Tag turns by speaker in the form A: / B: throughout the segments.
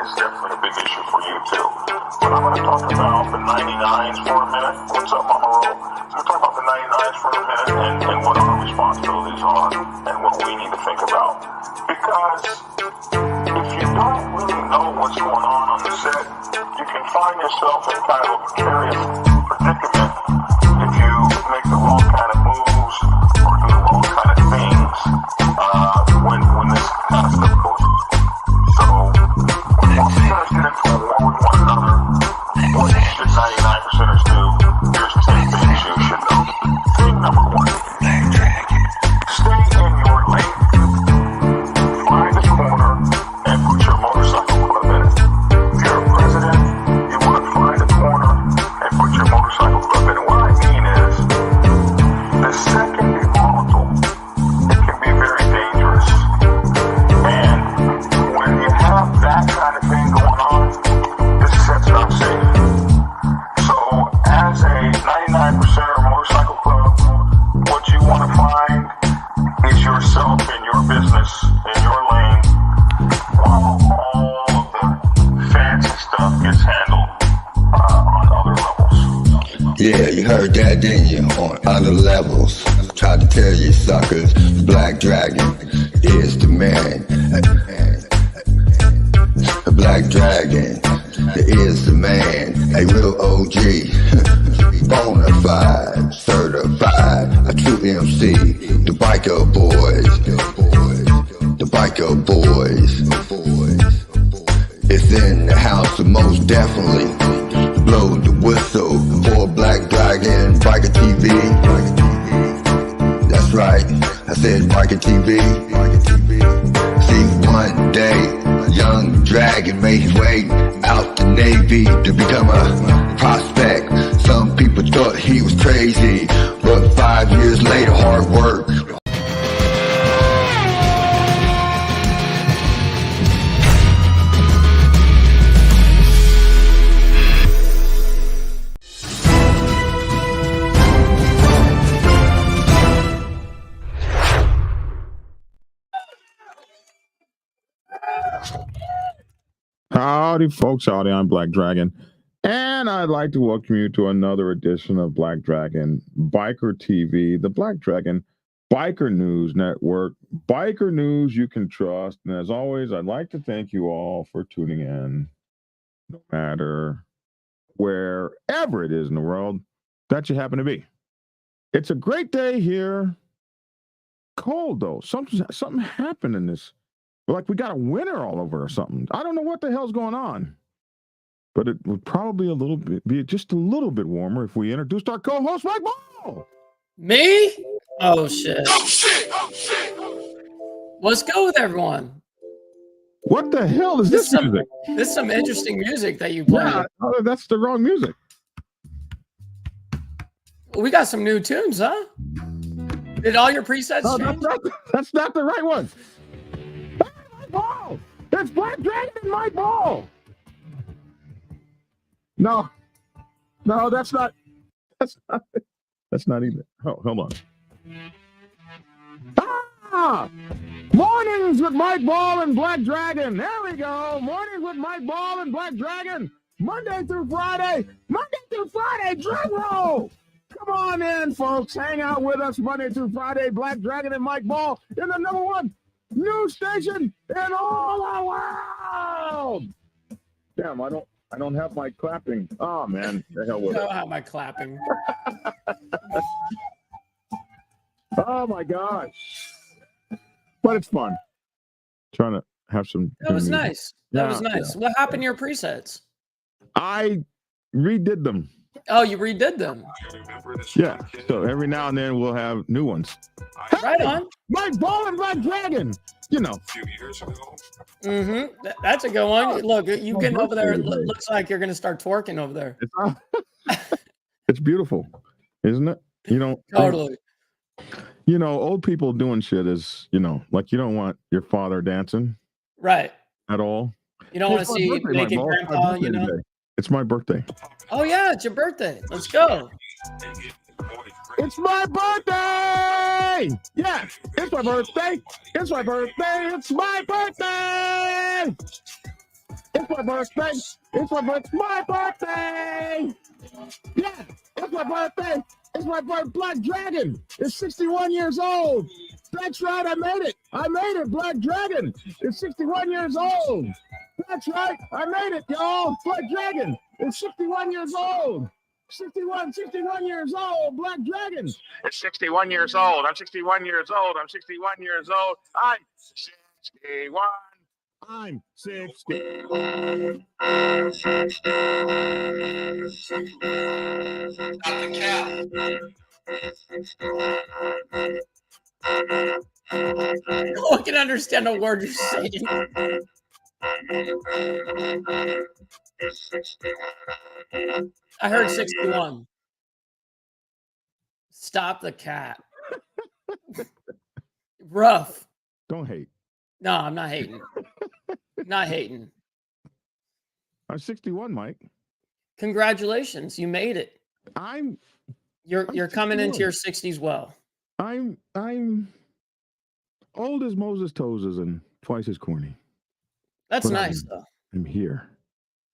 A: it's definitely a big issue for you too. But I'm going to talk about the 99s for a minute. What's up, Mama Ro? So we'll talk about the 99s for a minute and what our responsibilities are and what we need to think about. Because if you don't really know what's going on the set, you can find yourself in kind of a precarious predicament if you make the wrong kind of moves or do the wrong kind of things when this kind of stuff goes on. So when most percenters get into a war with one another, what should 99%ers do? Here's 10 things you should know. Thing number 1, stay in your lane. Find a corner and put your motorcycle club in it. If you're a president, you want to find a corner and put your motorcycle club in it. What I mean is, the set can be volatile. It can be very dangerous. And when you have that kind of thing going on, this set's not safe. So as a 99%er motorcycle club, what you want to find is yourself in your business, in your lane, while all of the fancy stuff gets handled on other levels.
B: Yeah, you heard that, didn't you? On other levels. Tried to tell you suckers, Black Dragon is the man. The Black Dragon is the man. A real OG. Bonafide, certified, a true MC. The biker boys. The biker boys. It's in the house, most definitely. Blow the whistle for Black Dragon Biker TV. That's right, I said Biker TV. See, one day, young Dragon made his way out the Navy to become a prospect. Some people thought he was crazy, but 5 years later, hard work.
C: Howdy, folks. Howdy, I'm Black Dragon. And I'd like to welcome you to another edition of Black Dragon Biker TV, the Black Dragon Biker News Network. Biker news you can trust. And as always, I'd like to thank you all for tuning in, no matter wherever it is in the world that you happen to be. It's a great day here. Cold, though. Something happened in this. Like we got a winter all over or something. I don't know what the hell's going on. But it would probably be just a little bit warmer if we introduced our co-host, Mike Ball.
D: Me? Oh, shit. Let's go with everyone.
C: What the hell is this music?
D: This is some interesting music that you play.
C: Yeah, that's the wrong music.
D: We got some new tunes, huh? Did all your presets change?
C: That's not the right one. Hey, Mike Ball! It's Black Dragon and Mike Ball! No, that's not either. Oh, hold on. Mornings with Mike Ball and Black Dragon. There we go. Mornings with Mike Ball and Black Dragon. Monday through Friday, drum roll. Come on in, folks. Hang out with us Monday through Friday. Black Dragon and Mike Ball in the #1 news station in all the world. Damn, I don't have my clapping. Oh, man. The hell with it.
D: I don't have my clapping.
C: Oh, my gosh. But it's fun. Trying to have some...
D: That was nice. That was nice. Yeah. What happened to your presets?
C: I redid them.
D: Oh, you redid them?
C: Yeah. So every now and then we'll have new ones.
D: Right on.
C: Mike Ball and Black Dragon. You know.
A: A few years ago.
D: Mm-hmm. That's a good one. Look, you getting over there. It looks like you're going to start twerking over there.
C: It's beautiful, isn't it? You know.
D: Totally.
C: You know, old people doing shit is, like you don't want your father dancing.
D: Right.
C: At all.
D: You don't want to see naked grandpa,
C: It's my birthday.
D: Oh, yeah, it's your birthday. Let's go.
C: It's my birthday! Yeah, it's my birthday. It's my birthday. It's my birthday. It's It's my birthday. It's my birthday. My birthday. Yeah, it's my birthday. It's my birthday. Black Dragon is 61 years old. That's right. I made it. I made it. Black Dragon is 61 years old. That's right. I made it, y'all. Black Dragon is 61 years old. 61 years old. Black Dragon is 61 years old. I'm 61 years old. I'm 61 years old. I'm 61. I'm 61.
D: Not the cat. No one can understand a word you're saying. I heard 61. Stop the cat. Rough.
C: Don't hate.
D: No, I'm not hating. Not hating.
C: I'm 61, Mike.
D: Congratulations, you made it. You're coming into your 60s well.
C: I'm old as Moses' toes and twice as corny.
D: That's nice, though.
C: I'm here.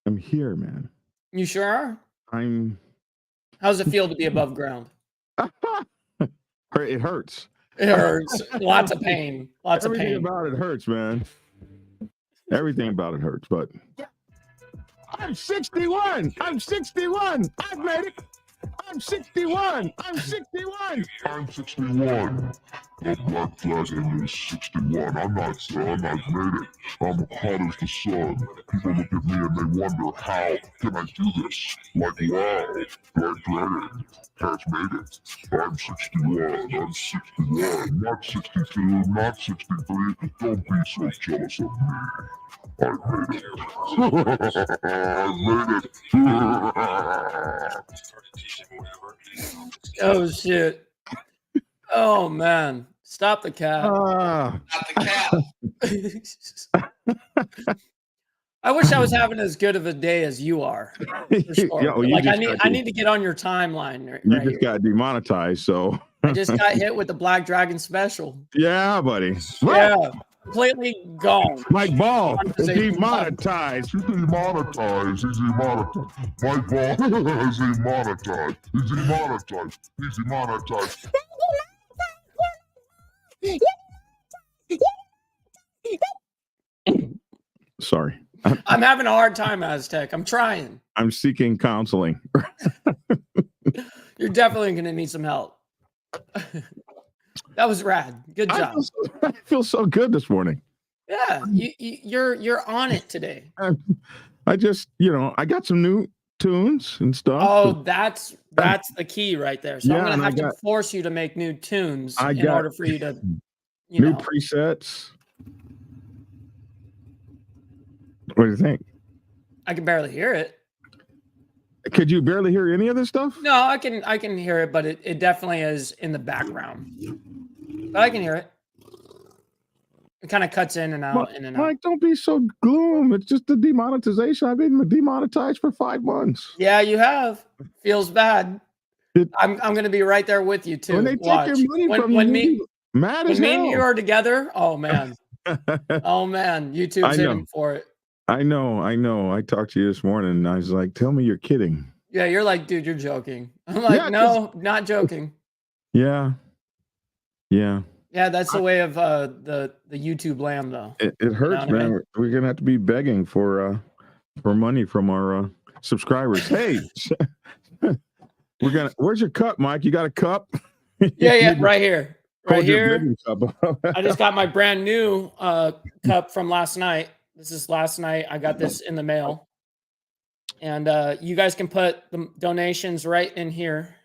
C: I'm here, man.
D: You sure are?
C: How's
D: it feel to be above ground?
C: It hurts.
D: It hurts. Lots of pain. Lots of pain.
C: Everything about it hurts, man. Everything about it hurts, but I'm 61. I'm 61. I've made it. I'm 61. I'm 61.
A: I'm 61. The Black Dragon is 61. I'm not made it. I'm hot as the sun. People look at me and they wonder, how can I do this? Like, wow, Black Dragon has made it. I'm 61. I'm 61. Not 62, not 63. Don't be so jealous of me. I made it. I made it.
D: Oh, shit. Oh, man. Stop the cat. Stop the cat. I wish I was having as good of a day as you are. For sure. I need to get on your timeline.
C: You just got demonetized, so.
D: I just got hit with the Black Dragon special.
C: Yeah, buddy.
D: Yeah. Completely gone.
C: Mike Ball is demonetized.
A: He's demonetized. He's demonetized. Mike Ball is demonetized. He's demonetized. He's demonetized.
C: Sorry.
D: I'm having a hard time, Aztec. I'm trying.
C: I'm seeking counseling.
D: You're definitely going to need some help. That was rad. Good job.
C: I feel so good this morning.
D: Yeah, you're on it today.
C: I just, I got some new tunes and stuff.
D: Oh, that's the key right there. So I'm gonna have to force you to make new tunes in order for you to,
C: new presets. What do you think?
D: I can barely hear it.
C: Could you barely hear any of this stuff?
D: No, I can hear it, but it definitely is in the background. But I can hear it. It kind of cuts in and out, in and out.
C: Mike, don't be so gloom. It's just the demonetization. I've been demonetized for 5 months.
D: Yeah, you have. Feels bad. I'm going to be right there with you too.
C: When they take your money from you, mad as hell.
D: When me and you are together, oh man, oh man, YouTube's hitting for it.
C: I know. I talked to you this morning, and I was like, "Tell me you're kidding."
D: Yeah, you're like, dude, you're joking. I'm like, no, not joking.
C: Yeah.
D: Yeah, that's the way of the YouTube lamb, though.
C: It hurts, man. We're gonna have to be begging for money from our subscribers. Hey, where's your cup, Mike? You got a cup?
D: Yeah, right here. Right here. I just got my brand new cup from last night. This is last night. I got this in the mail. And you guys can put the donations right in here.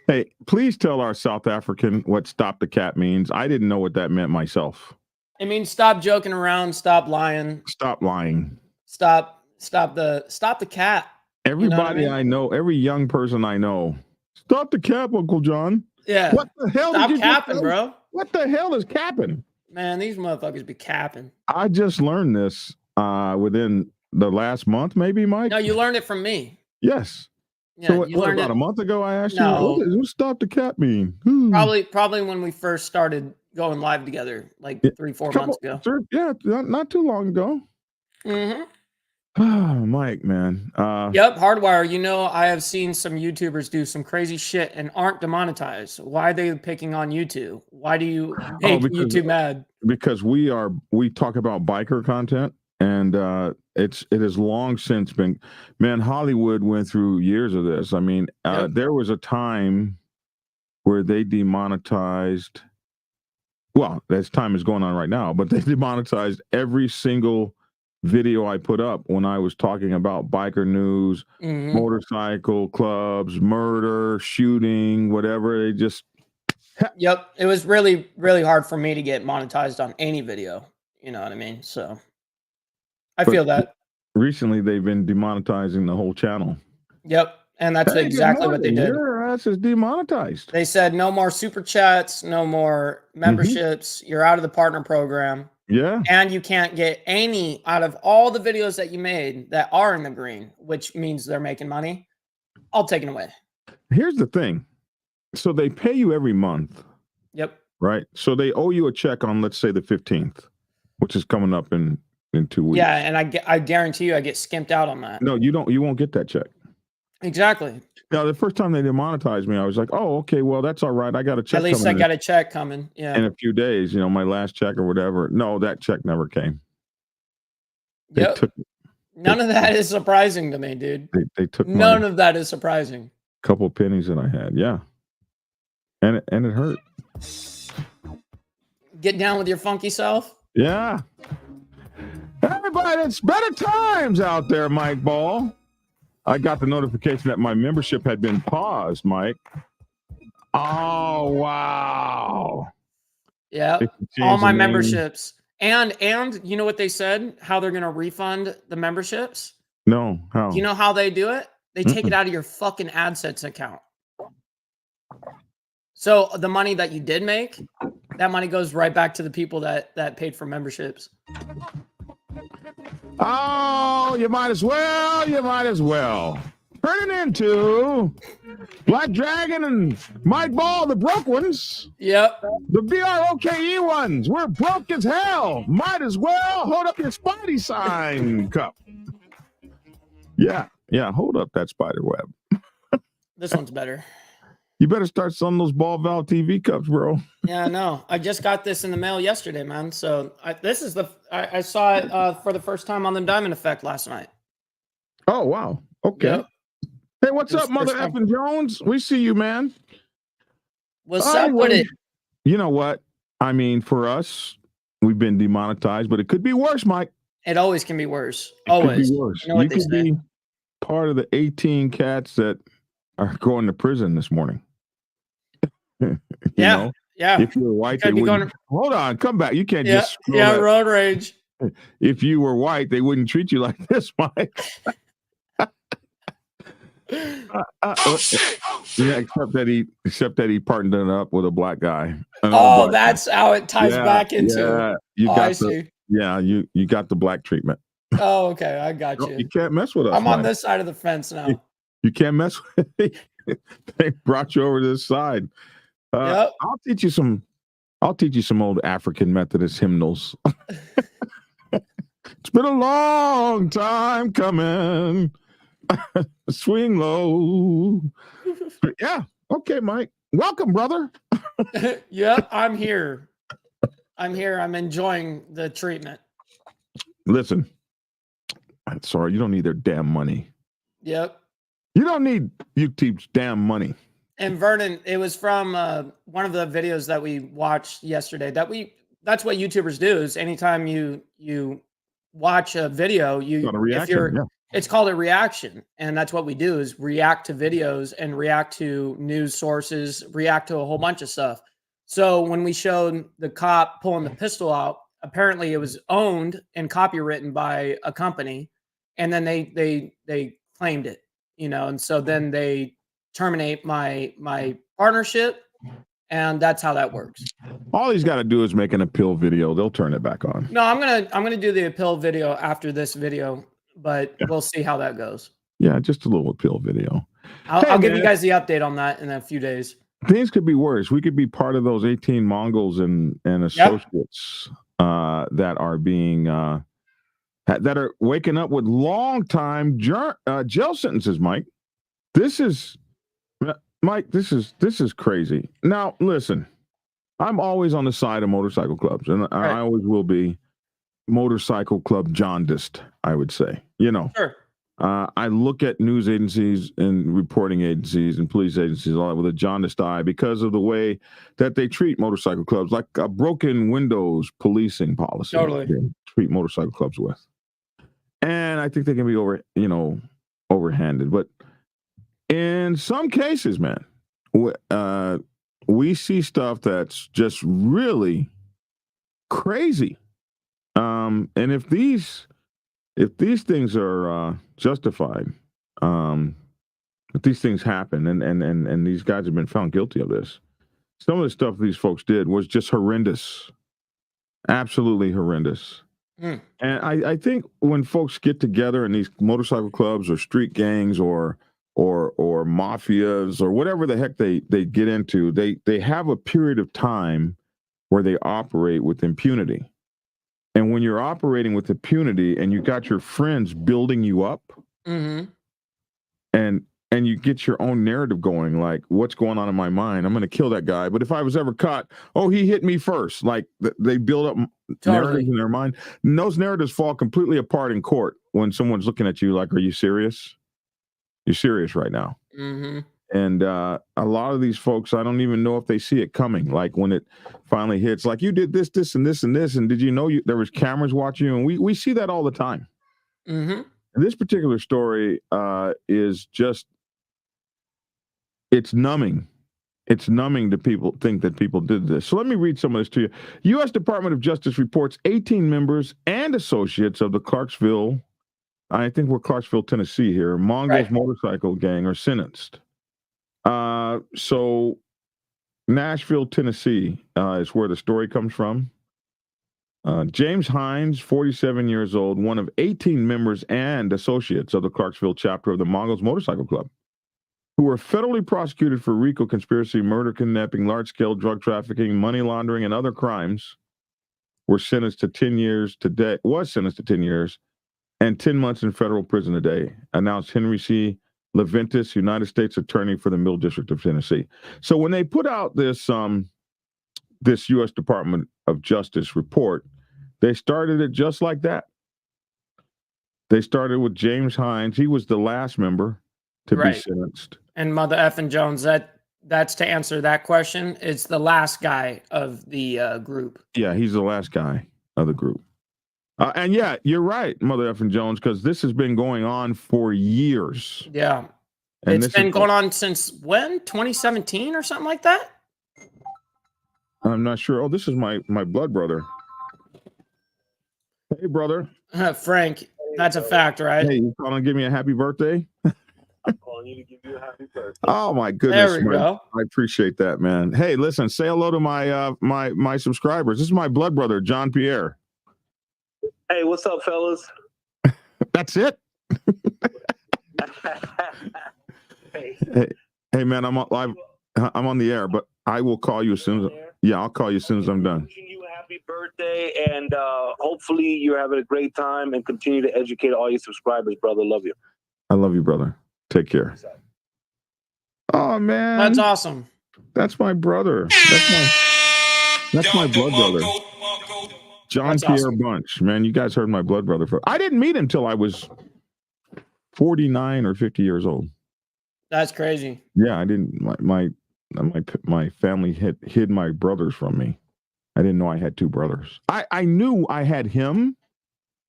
C: Hey, please tell our South African what "stop the cat" means. I didn't know what that meant myself.
D: It means stop joking around, stop lying.
C: Stop lying.
D: Stop the cat.
C: Everybody I know, every young person I know, stop the cap, Uncle John.
D: Yeah.
C: What the hell?
D: Stop capping, bro.
C: What the hell is capping?
D: Man, these motherfuckers be capping.
C: I just learned this within the last month, maybe, Mike.
D: No, you learned it from me.
C: Yes.
D: Yeah,
C: so what about a month ago? I asked you, what "stop the cap" mean?
D: Probably when we first started going live together, like 3-4 months ago.
C: Yeah, not too long ago.
D: Mm-hmm.
C: Mike, man.
D: Yep, Hardwire. You know, I have seen some YouTubers do some crazy shit and aren't demonetized. Why are they picking on YouTube? Why do you make YouTube mad?
C: Because we talk about biker content, and it has long since been, man, Hollywood went through years of this. I mean, there was a time where they demonetized, well, this time is going on right now, but they demonetized every single video I put up when I was talking about biker news, motorcycle clubs, murder, shooting, whatever. They just...
D: Yep. It was really, really hard for me to get monetized on any video. You know what I mean? So I feel that.
C: Recently, they've been demonetizing the whole channel.
D: Yep. And that's exactly what they did.
C: Your ass is demonetized.
D: They said no more super chats, no more memberships. You're out of the partner program.
C: Yeah.
D: And you can't get any out of all the videos that you made that are in the green, which means they're making money. All taken away.
C: Here's the thing. So they pay you every month.
D: Yep.
C: Right. So they owe you a check on, let's say, the 15th, which is coming up in 2 weeks.
D: Yeah. And I guarantee you I get skimped out on that.
C: No, you don't. You won't get that check.
D: Exactly.
C: Now, the first time they demonetized me, I was like, oh, okay, well, that's all right. I got a check.
D: At least I got a check coming. Yeah.
C: In a few days, my last check or whatever. No, that check never came.
D: Yep. None of that is surprising to me, dude.
C: They took
D: none of that is surprising.
C: Couple pennies that I had. Yeah. And it hurt.
D: Get down with your funky self.
C: Yeah. Everybody, it's better times out there, Mike Ball. I got the notification that my membership had been paused, Mike. Oh, wow.
D: Yeah. All my memberships. And you know what they said? How they're going to refund the memberships?
C: No. How?
D: You know how they do it? They take it out of your fucking AdSense account. So the money that you did make, that money goes right back to the people that paid for memberships.
C: Oh, you might as well. Turning into Black Dragon and Mike Ball, the broke ones.
D: Yep.
C: The BROKE ones. We're broke as hell. Might as well hold up your Spidey sign cup. Yeah, hold up that spider web.
D: This one's better.
C: You better start selling those Ball Valve TV cups, bro.
D: Yeah, I know. I just got this in the mail yesterday, man. So I saw it for the first time on the Diamond Effect last night.
C: Oh, wow. Okay. Yep. Hey, what's up, Mother effing Jones? We see you, man.
D: What's up with it?
C: You know what? I mean, for us, we've been demonetized, but it could be worse, Mike.
D: It always can be worse. Always.
C: Could be worse. You could be part of the 18 cats that are going to prison this morning.
D: Yeah.
C: If you're white, they wouldn't. Hold on, come back. You can't just.
D: Road rage.
C: If you were white, they wouldn't treat you like this, Mike. Yeah, except that he partnered up with a black guy.
D: That's how it ties back into.
C: You got the black treatment.
D: Oh, okay, I got you.
C: You can't mess with us.
D: I'm on this side of the fence now.
C: You can't mess with me. They brought you over to this side.
D: Yep.
C: I'll teach you some old African Methodist hymnals. It's been a long time coming. Swing low. Yeah. Okay, Mike. Welcome, brother.
D: Yep, I'm here. I'm enjoying the treatment.
C: Listen. I'm sorry, you don't need their damn money.
D: Yep.
C: You don't need YouTube's damn money.
D: And Vernon, it was from one of the videos that we watched yesterday. That's what YouTubers do. Is anytime you watch a video, it's called a reaction, and that's what we do: is react to videos and react to news sources, react to a whole bunch of stuff. So when we showed the cop pulling the pistol out, apparently it was owned and copywritten by a company, and then they claimed it, and so then they terminate my partnership, and that's how that works.
C: All he's got to do is make an appeal video. They'll turn it back on.
D: No, I'm gonna do the appeal video after this video, but we'll see how that goes.
C: Yeah, just a little appeal video.
D: I'll give you guys the update on that in a few days.
C: Things could be worse. We could be part of those 18 Mongols and associates that are being that are waking up with long-time jail sentences, Mike. This is, Mike, this is crazy. Now, listen, I'm always on the side of motorcycle clubs, and I always will be motorcycle club jaundiced, I would say.
D: Sure.
C: I look at news agencies and reporting agencies and police agencies all that with a jaundiced eye because of the way that they treat motorcycle clubs, like a broken windows policing policy.
D: Totally.
C: They treat motorcycle clubs with. And I think they can be overhanded. But in some cases, man, we see stuff that's just really crazy. And if these things are justified, if these things happen, and these guys have been found guilty of this, some of the stuff these folks did was just horrendous, absolutely horrendous. And I think when folks get together in these motorcycle clubs or street gangs or mafias or whatever the heck they get into, they have a period of time where they operate with impunity. And when you're operating with impunity and you got your friends building you up, and you get your own narrative going, like, what's going on in my mind? I'm going to kill that guy. But if I was ever caught, he hit me first. Like, they build up narratives in their mind. And those narratives fall completely apart in court when someone's looking at you like, are you serious? You're serious right now. And a lot of these folks, I don't even know if they see it coming. Like when it finally hits, like, you did this, this, and this, and this, and did you know there was cameras watching you? And we see that all the time. And this particular story is just, it's numbing. It's numbing to think that people did this. So let me read some of this to you. U.S. Department of Justice reports 18 members and associates of the Clarksville, I think we're Clarksville, Tennessee here, Mongols motorcycle gang are sentenced. So Nashville, Tennessee is where the story comes from. James Hines, 47 years old, one of 18 members and associates of the Clarksville chapter of the Mongols Motorcycle Club, who were federally prosecuted for RICO conspiracy, murder, kidnapping, large-scale drug trafficking, money laundering, and other crimes, was sentenced to 10 years and 10 months in federal prison today, announced Henry C. Leventis, United States Attorney for the Middle District of Tennessee. So when they put out this U.S. Department of Justice report, they started it just like that. They started with James Hines. He was the last member to be sentenced.
D: And Mother effing Jones, that's to answer that question. It's the last guy of the group.
C: Yeah, he's the last guy of the group. And yeah, you're right, Mother effing Jones, because this has been going on for years.
D: Yeah. And it's been going on since when? 2017 or something like that?
C: I'm not sure. Oh, this is my blood brother. Hey, brother.
D: Frank, that's a fact, right?
C: Hey, you calling to give me a happy birthday?
A: I'm calling you to give you a happy birthday.
C: Oh, my goodness.
D: There we go.
C: I appreciate that, man. Hey, listen, say hello to my subscribers. This is my blood brother, John Pierre.
A: Hey, what's up, fellas?
C: That's it. Hey, man, I'm on the air, but I will call you as soon as. Yeah, I'll call you as soon as I'm done.
A: Wishing you a happy birthday, and hopefully you're having a great time, and continue to educate all your subscribers, brother. Love you.
C: I love you, brother. Take care. Oh man,
D: that's awesome.
C: That's my brother. That's my blood brother. John Pierre Bunch, man, you guys heard my blood brother. I didn't meet him till I was 49 or 50 years old.
D: That's crazy.
C: Yeah, I didn't. My family hid my brothers from me. I didn't know I had two brothers. I knew I had him,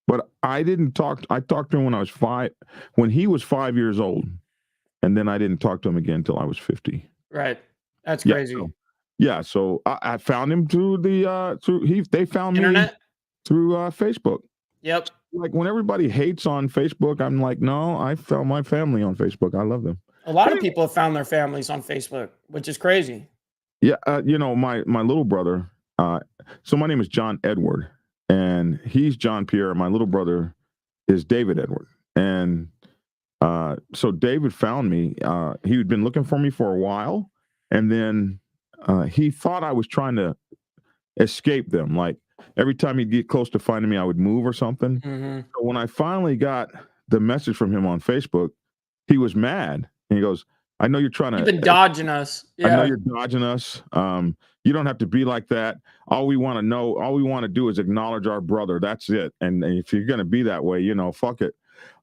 C: but I didn't talk. I talked to him when he was 5 years old, and then I didn't talk to him again until I was 50.
D: Right. That's crazy.
C: So I found him through they found
D: Internet?
C: me through Facebook.
D: Yep.
C: Like when everybody hates on Facebook, I'm like, no, I found my family on Facebook. I love them.
D: A lot of people have found their families on Facebook, which is crazy.
C: Yeah, my little brother. So my name is John Edward, and he's John Pierre. My little brother is David Edward, and so David found me. He had been looking for me for a while, and then he thought I was trying to escape them. Like every time he'd get close to finding me, I would move or something.
D: Mm-hmm.
C: So when I finally got the message from him on Facebook, he was mad. And he goes, I know you're trying to.
D: You've been dodging us.
C: I know
D: Yeah.
C: you're dodging us. You don't have to be like that. All we want to do is acknowledge our brother. That's it. And if you're going to be that way, fuck it.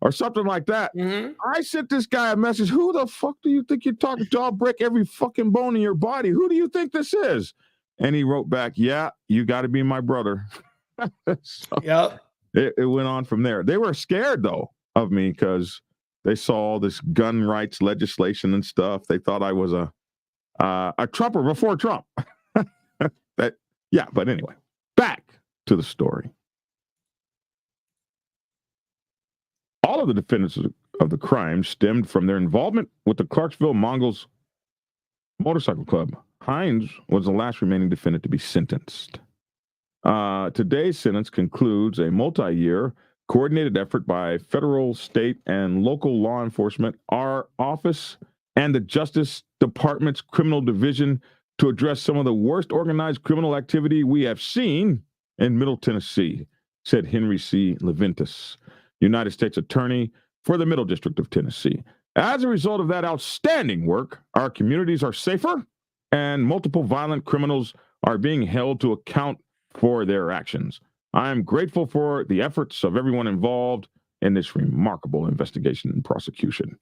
C: Or something like that.
D: Mm-hmm.
C: I sent this guy a message. Who the fuck do you think you're talking to? I'll break every fucking bone in your body. Who do you think this is? And he wrote back, yeah, you got to be my brother. So
D: Yep.
C: It went on from there. They were scared, though, of me because they saw all this gun rights legislation and stuff. They thought I was a Trumper before Trump. But anyway, back to the story. All of the defendants of the crime stemmed from their involvement with the Clarksville Mongols motorcycle club. Hines was the last remaining defendant to be sentenced. Today's sentence concludes a multi-year coordinated effort by federal, state, and local law enforcement, our office, and the Justice Department's Criminal Division to address some of the worst organized criminal activity we have seen in Middle Tennessee, said Henry C. Leventis, United States Attorney for the Middle District of Tennessee. As a result of that outstanding work, our communities are safer and multiple violent criminals are being held to account for their actions. I am grateful for the efforts of everyone involved in this remarkable investigation and prosecution.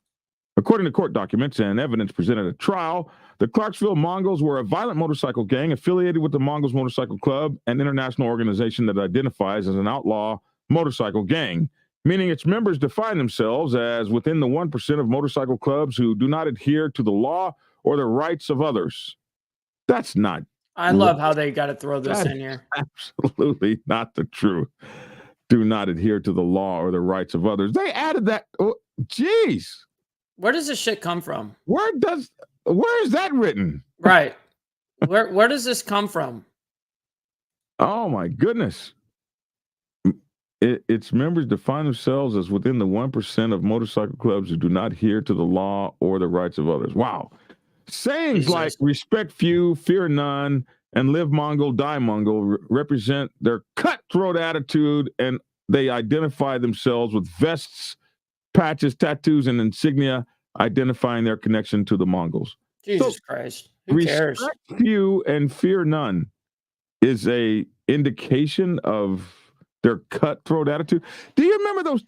C: According to court documents and evidence presented at trial, the Clarksville Mongols were a violent motorcycle gang affiliated with the Mongols Motorcycle Club, an international organization that identifies as an outlaw motorcycle gang, meaning its members define themselves as within the 1% of motorcycle clubs who do not adhere to the law or the rights of others. That's not.
D: I love how they got to throw this in here.
C: Absolutely not the truth. Do not adhere to the law or the rights of others. They added that. Oh, geez.
D: Where does this shit come from?
C: Where is that written?
D: Right. Where does this come from?
C: Oh my goodness. Its members define themselves as within the 1% of motorcycle clubs who do not adhere to the law or the rights of others. Wow. Sayings like respect few, fear none, and live Mongol, die Mongol represent their cutthroat attitude, and they identify themselves with vests, patches, tattoos, and insignia identifying their connection to the Mongols.
D: Jesus Christ. Who cares?
C: Respect few and fear none is a indication of their cutthroat attitude. Do you remember those?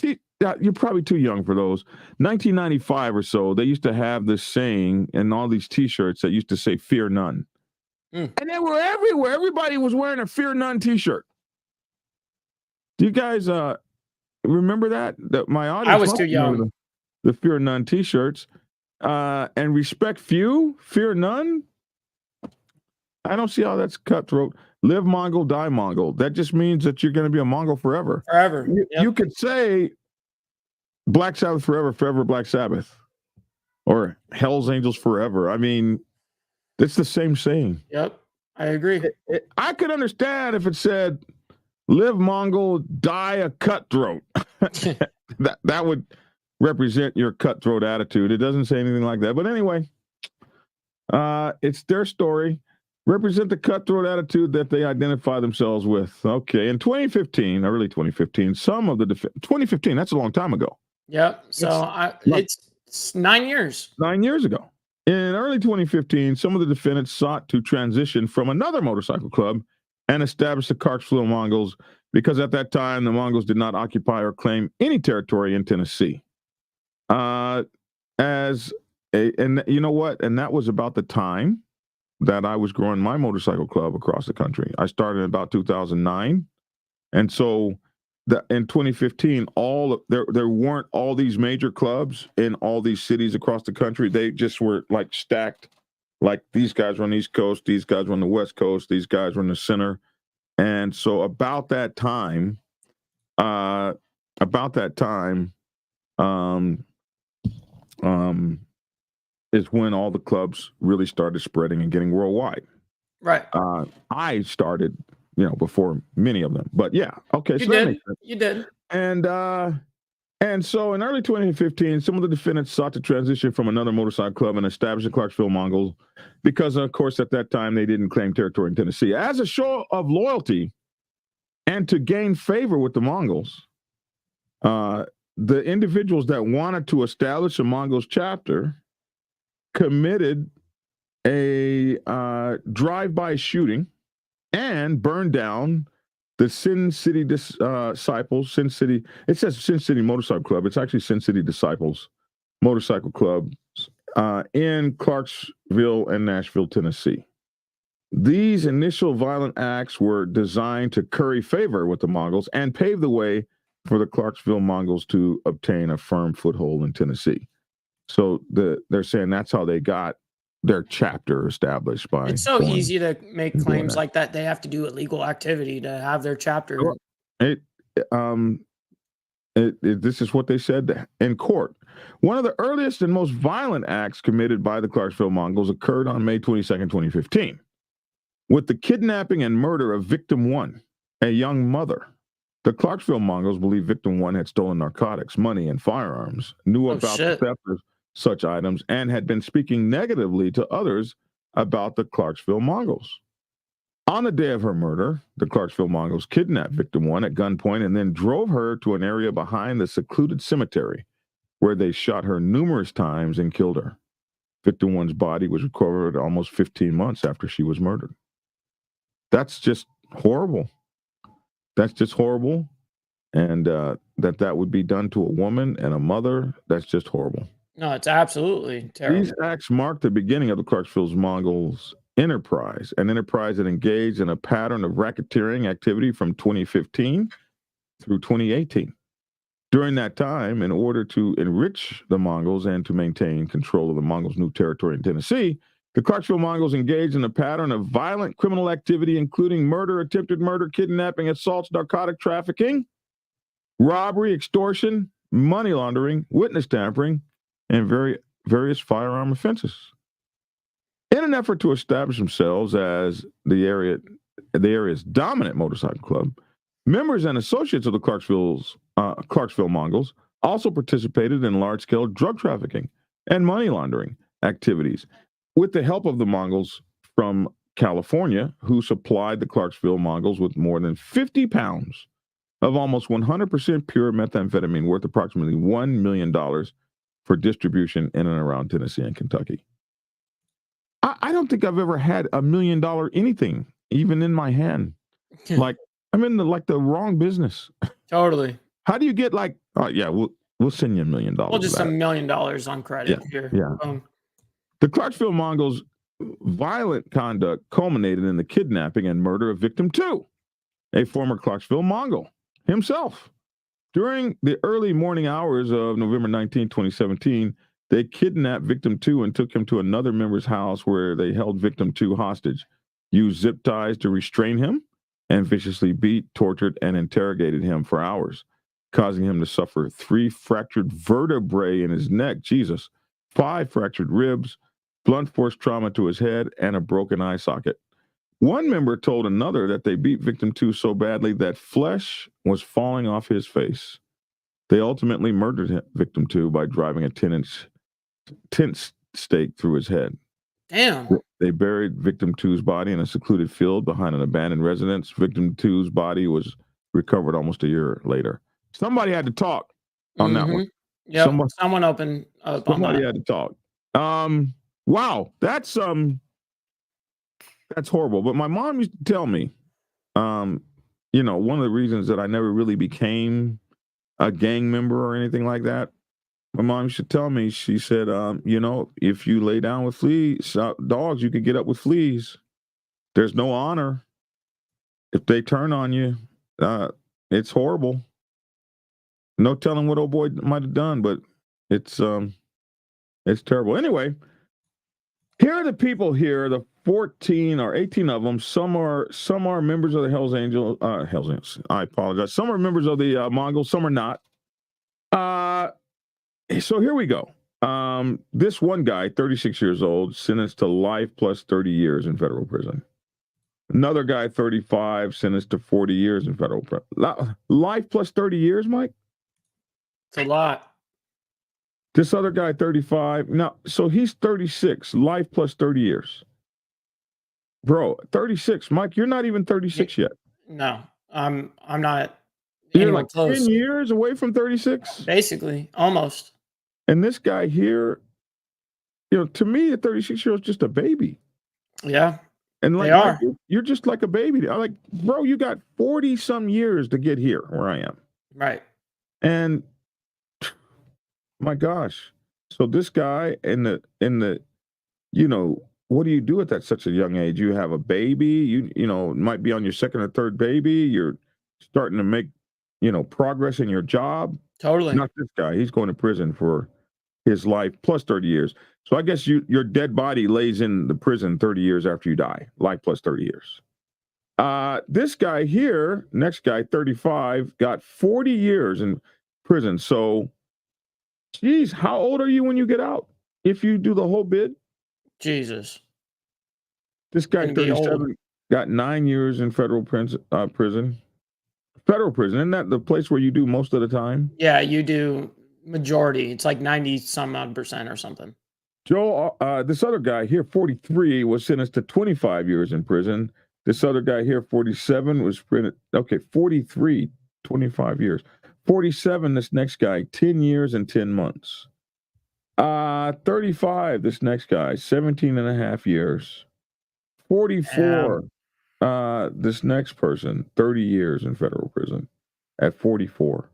C: You're probably too young for those. 1995 or so, they used to have this saying in all these T-shirts that used to say "Fear none," and they were everywhere. Everybody was wearing a "Fear none" T-shirt. Do you guys remember that? That my audience.
D: I was too young.
C: The "Fear none" T-shirts and respect few, fear none. I don't see how that's cutthroat. Live Mongol, die Mongol. That just means that you're going to be a Mongol forever.
D: Forever.
C: You could say Black Sabbath forever, forever Black Sabbath. Or Hell's Angels forever. I mean, it's the same saying.
D: Yep, I agree.
C: I could understand if it said live Mongol, die a cutthroat. that would represent your cutthroat attitude. It doesn't say anything like that. But anyway, it's their story. Represent the cutthroat attitude that they identify themselves with. Okay, in 2015, early 2015, some of the 2015, that's a long time ago.
D: Yep. So it's 9 years.
C: 9 years ago. In early 2015, some of the defendants sought to transition from another motorcycle club and establish the Clarksville Mongols because at that time, the Mongols did not occupy or claim any territory in Tennessee. And you know what? And that was about the time that I was growing my motorcycle club across the country. I started in about 2009. And so in 2015, there weren't all these major clubs in all these cities across the country. They just were like stacked. Like these guys were on the East Coast, these guys were on the West Coast, these guys were in the center. And so about that time, is when all the clubs really started spreading and getting worldwide.
D: Right.
C: I started, before many of them. But yeah, okay.
D: You did.
C: And so in early 2015, some of the defendants sought to transition from another motorcycle club and establish the Clarksville Mongols because, of course, at that time they didn't claim territory in Tennessee. As a show of loyalty And to gain favor with the Mongols, the individuals that wanted to establish a Mongols chapter committed a drive-by shooting and burned down the Sin City Disciples, Sin City, it says Sin City Motorcycle Club. It's actually Sin City Disciples Motorcycle Club in Clarksville and Nashville, Tennessee. These initial violent acts were designed to curry favor with the Mongols and pave the way for the Clarksville Mongols to obtain a firm foothold in Tennessee. So they're saying that's how they got their chapter established by.
D: It's so easy to make claims like that. They have to do illegal activity to have their chapter.
C: This is what they said in court. One of the earliest and most violent acts committed by the Clarksville Mongols occurred on May 22nd, 2015, with the kidnapping and murder of Victim 1, a young mother. The Clarksville Mongols believe Victim 1 had stolen narcotics, money, and firearms, knew about the theft of such items, and had been speaking negatively to others about the Clarksville Mongols. On the day of her murder, the Clarksville Mongols kidnapped Victim 1 at gunpoint and then drove her to an area behind the secluded cemetery, where they shot her numerous times and killed her. Victim 1's body was recovered almost 15 months after she was murdered. That's just horrible. That's just horrible. And that would be done to a woman and a mother, that's just horrible.
D: No, it's absolutely terrible.
C: These acts marked the beginning of the Clarksville Mongols' enterprise, an enterprise that engaged in a pattern of racketeering activity from 2015 through 2018. During that time, in order to enrich the Mongols and to maintain control of the Mongols' new territory in Tennessee, the Clarksville Mongols engaged in a pattern of violent criminal activity, including murder, attempted murder, kidnapping, assaults, narcotic trafficking, robbery, extortion, money laundering, witness tampering, and various firearm offenses. In an effort to establish themselves as the area's dominant motorcycle club, members and associates of the Clarksville Mongols also participated in large-scale drug trafficking and money laundering activities with the help of the Mongols from California, who supplied the Clarksville Mongols with more than 50 pounds of almost 100% pure methamphetamine worth approximately $1 million for distribution in and around Tennessee and Kentucky. I don't think I've ever had $1 million anything, even in my hand. Like, I'm in the wrong business.
D: Totally.
C: How do you get we'll send you $1 million.
D: Well, just $1 million on credit here.
C: Yeah. The Clarksville Mongols' violent conduct culminated in the kidnapping and murder of Victim 2, a former Clarksville Mongol himself. During the early morning hours of November 19, 2017, they kidnapped Victim 2 and took him to another member's house where they held Victim 2 hostage, used zip ties to restrain him, and viciously beat, tortured, and interrogated him for hours, causing him to suffer 3 fractured vertebrae in his neck, 5 fractured ribs, blunt force trauma to his head, and a broken eye socket. One member told another that they beat Victim 2 so badly that flesh was falling off his face. They ultimately murdered Victim 2 by driving a tent stake through his head.
D: Damn.
C: They buried Victim 2's body in a secluded field behind an abandoned residence. Victim 2's body was recovered almost a year later. Somebody had to talk on that one.
D: Yeah, someone opened up.
C: Somebody had to talk. Wow, that's horrible. But my mom used to tell me, one of the reasons that I never really became a gang member or anything like that, my mom used to tell me, she said, if you lay down with dogs, you could get up with fleas. There's no honor. If they turn on you, it's horrible. No telling what old boy might have done, but it's terrible. Anyway, here are the people here, the 14 or 18 of them. Some are members of the Hells Angels. I apologize. Some are members of the Mongols. Some are not. So here we go. This one guy, 36 years old, sentenced to life plus 30 years in federal prison. Another guy, 35, sentenced to 40 years in federal prison. Life plus 30 years, Mike?
D: It's a lot.
C: This other guy, 35. Now, so he's 36, life plus 30 years. Bro, 36. Mike, you're not even 36 yet.
D: No. I'm not
C: You're
D: anywhere
C: like
D: close.
C: 10 years away from 36?
D: Basically, almost.
C: And this guy here, to me, a 36-year-old is just a baby.
D: Yeah.
C: And
D: They
C: like, Mike,
D: are.
C: you're just like a baby. I'm like, bro, you got 40 some years to get here where I am.
D: Right.
C: And my gosh. So this guy in the, what do you do at that such a young age? You have a baby, you might be on your second or third baby. You're starting to make, progress in your job.
D: Totally.
C: Not this guy. He's going to prison for his life plus 30 years. So I guess your dead body lays in the prison 30 years after you die. Life plus 30 years. This guy here, next guy, 35, got 40 years in prison. So, geez, how old are you when you get out? If you do the whole bid?
D: Jesus.
C: This guy, 37, got 9 years in federal prison. Federal prison, isn't that the place where you do most of the time?
D: Yeah, you do majority. It's like 90 some odd percent or something.
C: Joe, this other guy here, 43, was sentenced to 25 years in prison. This other guy here, 47, was 43, 25 years. 47, this next guy, 10 years and 10 months. 35, this next guy, 17 and a half years. 44, this next person, 30 years in federal prison at 44.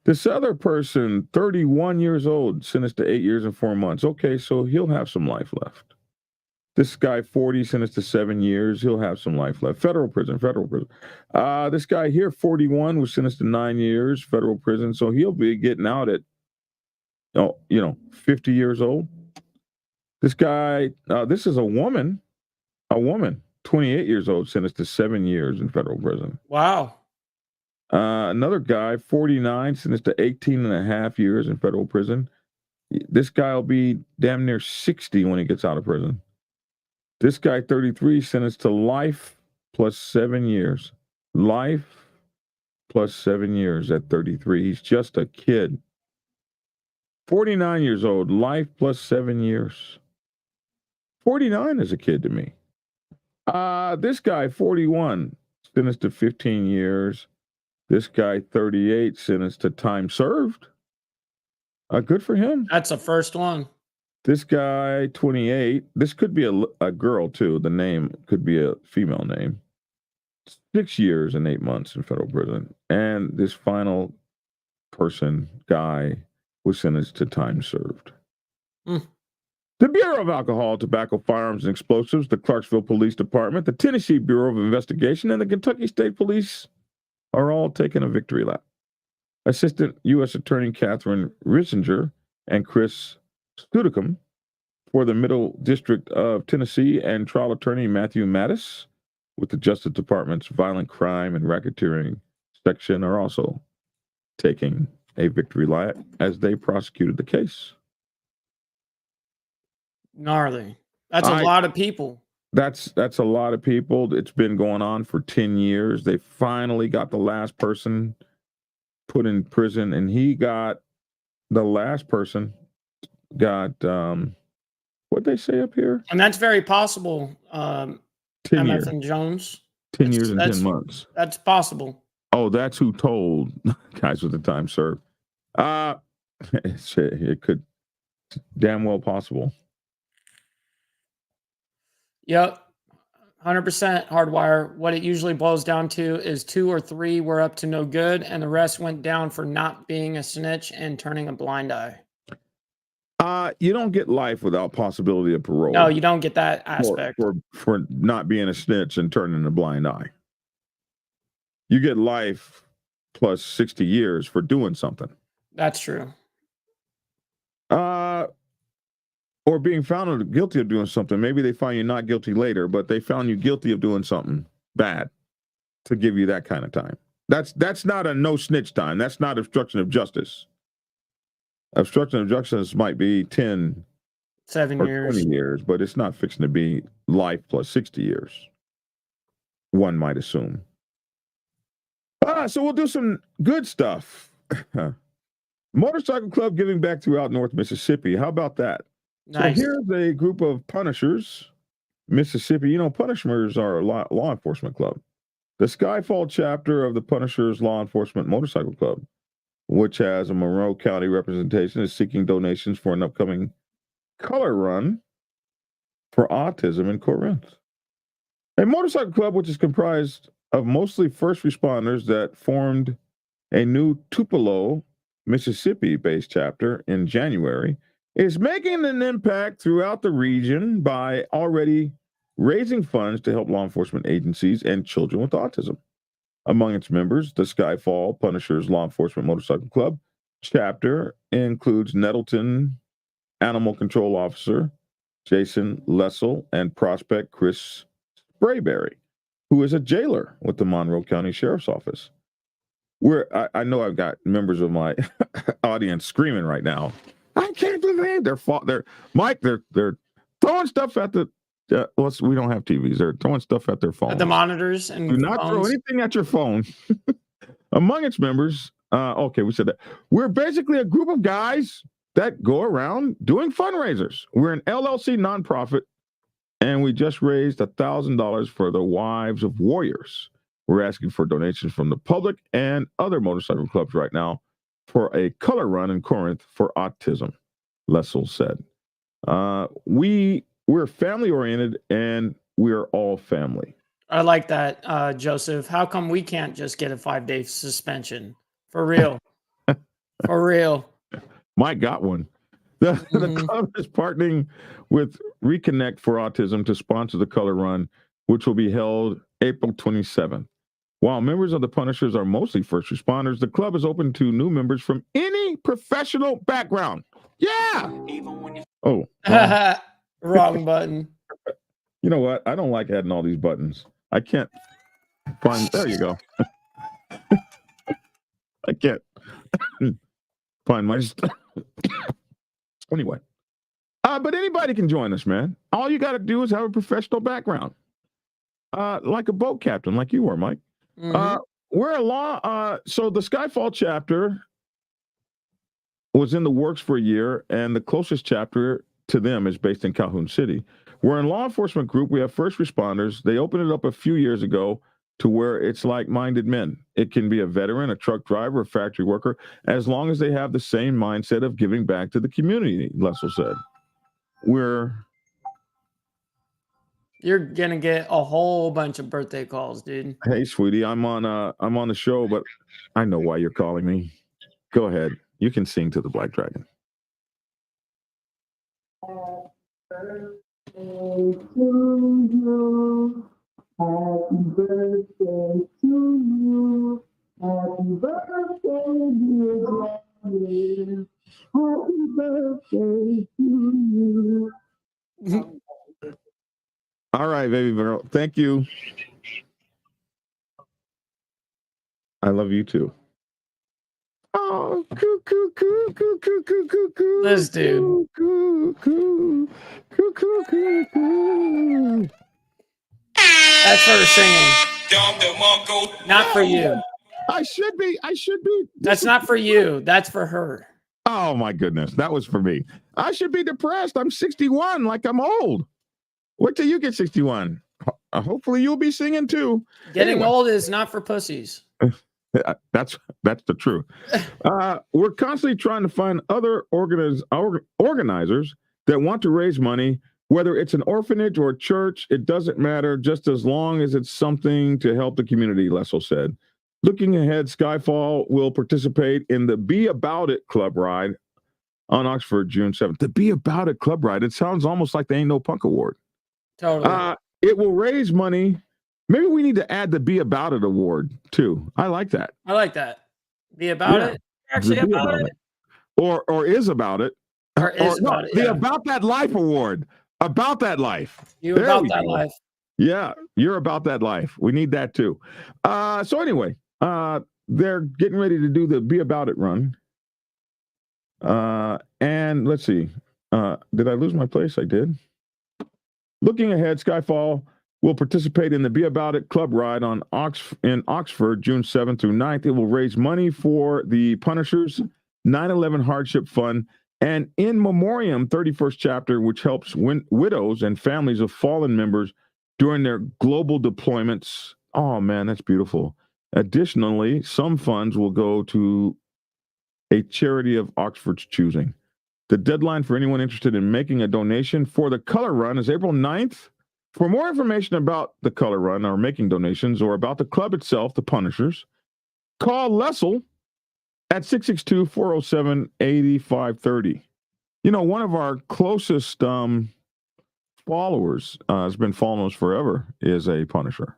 C: This other person, 31 years old, sentenced to 8 years and 4 months. Okay, so he'll have some life left. This guy, 40, sentenced to 7 years. He'll have some life left. Federal prison. This guy here, 41, was sentenced to 9 years, federal prison. So he'll be getting out at, 50 years old. This guy, this is a woman, 28 years old, sentenced to 7 years in federal prison.
D: Wow.
C: Another guy, 49, sentenced to 18 and a half years in federal prison. This guy will be damn near 60 when he gets out of prison. This guy, 33, sentenced to life plus 7 years. Life plus 7 years at 33. He's just a kid. 49 years old, life plus 7 years. 49 is a kid to me. This guy, 41, sentenced to 15 years. This guy, 38, sentenced to time served. Good for him.
D: That's the first one.
C: This guy, 28. This could be a girl, too. The name could be a female name. 6 years and 8 months in federal prison. And this final person, guy, was sentenced to time served. The Bureau of Alcohol, Tobacco, Firearms, and Explosives, the Clarksville Police Department, the Tennessee Bureau of Investigation, and the Kentucky State Police are all taking a victory lap. Assistant U.S. Attorney Catherine Rissinger and Chris Studicum for the Middle District of Tennessee and trial attorney Matthew Mattis with the Justice Department's Violent Crime and Racketeering section are also taking a victory lap as they prosecuted the case.
D: Gnarly. That's a lot of people.
C: That's a lot of people. It's been going on for 10 years. They finally got the last person put in prison, and the last person got, what'd they say up here?
D: And that's very possible.
C: 10 years.
D: MF and Jones.
C: 10 years and 10 months.
D: That's possible.
C: Oh, that's who told guys with the time served. It could damn well possible.
D: Yep. 100% hardwire. What it usually boils down to is 2 or 3 were up to no good, and the rest went down for not being a snitch and turning a blind eye.
C: You don't get life without possibility of parole.
D: No, you don't get that aspect.
C: For not being a snitch and turning a blind eye. You get life plus 60 years for doing something.
D: That's true.
C: Or being found guilty of doing something. Maybe they find you not guilty later, but they found you guilty of doing something bad to give you that kind of time. That's not a no snitch time. That's not obstruction of justice. Obstruction of justice might be 10
D: 7
C: or
D: years.
C: 20 years, but it's not fixing to be life plus 60 years. One might assume. So we'll do some good stuff. Motorcycle Club giving back throughout North Mississippi. How about that?
D: Nice.
C: So here's a group of punishers, Mississippi. Punishers are a law enforcement club. The Skyfall chapter of the Punisher's Law Enforcement Motorcycle Club, which has a Monroe County representation, is seeking donations for an upcoming color run for autism in Corinth. A motorcycle club, which is comprised of mostly first responders, that formed a new Tupelo, Mississippi-based chapter in January, is making an impact throughout the region by already raising funds to help law enforcement agencies and children with autism. Among its members, the Skyfall Punishers Law Enforcement Motorcycle Club chapter includes Nettleton Animal Control Officer Jason Lessel and Prospect Chris Sprayberry, who is a jailer with the Monroe County Sheriff's Office. I know I've got members of my audience screaming right now. I can't believe they're Mike. They're throwing stuff at the. We don't have TVs. They're throwing stuff at their phones.
D: The monitors and
C: do not throw anything at your phone. Among its members, okay, we said that we're basically a group of guys that go around doing fundraisers. We're an LLC nonprofit, and we just raised $1,000 for the Wives of Warriors. We're asking for donations from the public and other motorcycle clubs right now for a color run in Corinth for autism, Lessel said. We're family oriented and we're all family.
D: I like that, Joseph. How come we can't just get a 5-day suspension? For real. For real.
C: Mike got one. The club is partnering with Reconnect for Autism to sponsor the color run, which will be held April 27th. While members of the Punishers are mostly first responders, the club is open to new members from any professional background. Yeah. Oh.
D: Wrong button.
C: You know what? I don't like adding all these buttons. I can't find. There you go. I can't find my stuff. Anyway. But anybody can join us, man. All you got to do is have a professional background. Like a boat captain, like you were, Mike. We're a law. So the Skyfall chapter was in the works for a year, and the closest chapter to them is based in Calhoun City. We're a law enforcement group. We have first responders. They opened it up a few years ago to where it's like-minded men. It can be a veteran, a truck driver, a factory worker, as long as they have the same mindset of giving back to the community, Lessel said.
D: You're gonna get a whole bunch of birthday calls, dude.
C: Hey, sweetie, I'm on the show, but I know why you're calling me. Go ahead. You can sing to the Black Dragon.
E: Happy birthday to you. Happy birthday to you. Happy birthday, dear Johnny. Happy birthday to you.
C: All right, baby girl. Thank you. I love you too. Oh, coo, coo, coo, coo, coo, coo, coo, coo.
D: This dude.
C: Coo, coo, coo, coo, coo, coo.
D: That's for her singing. Not for you.
C: I should be.
D: That's not for you. That's for her.
C: Oh my goodness. That was for me. I should be depressed. I'm 61, like I'm old. Wait till you get 61. Hopefully you'll be singing too.
D: Getting old is not for pussies.
C: That's the truth. We're constantly trying to find other organizers that want to raise money, whether it's an orphanage or a church. It doesn't matter, just as long as it's something to help the community, Lessel said. Looking ahead, Skyfall will participate in the Be About It Club Ride on Oxford, June 7th. The Be About It Club Ride. It sounds almost like the Ain't No Punk Award.
D: Totally.
C: It will raise money. Maybe we need to add the Be About It Award too. I like that.
D: I like that. Be about it. Actually about it.
C: Or is about it.
D: Or is about it.
C: The About That Life Award. About that life.
D: You about that life.
C: Yeah, you're about that life. We need that too. So anyway, they're getting ready to do the Be About It run. And let's see. Did I lose my place? I did. Looking ahead, Skyfall will participate in the Be About It Club Ride in Oxford, June 7th through 9th. It will raise money for the Punishers 9/11 Hardship Fund and In Memoriam 31st chapter, which helps widows and families of fallen members during their global deployments Oh man, that's beautiful. Additionally, some funds will go to a charity of Oxford's choosing. The deadline for anyone interested in making a donation for the Color Run is April 9th. For more information about the Color Run or making donations or about the club itself, the Punishers, call Lessel at 662-407-8530. You know, one of our closest followers has been following us forever is a Punisher.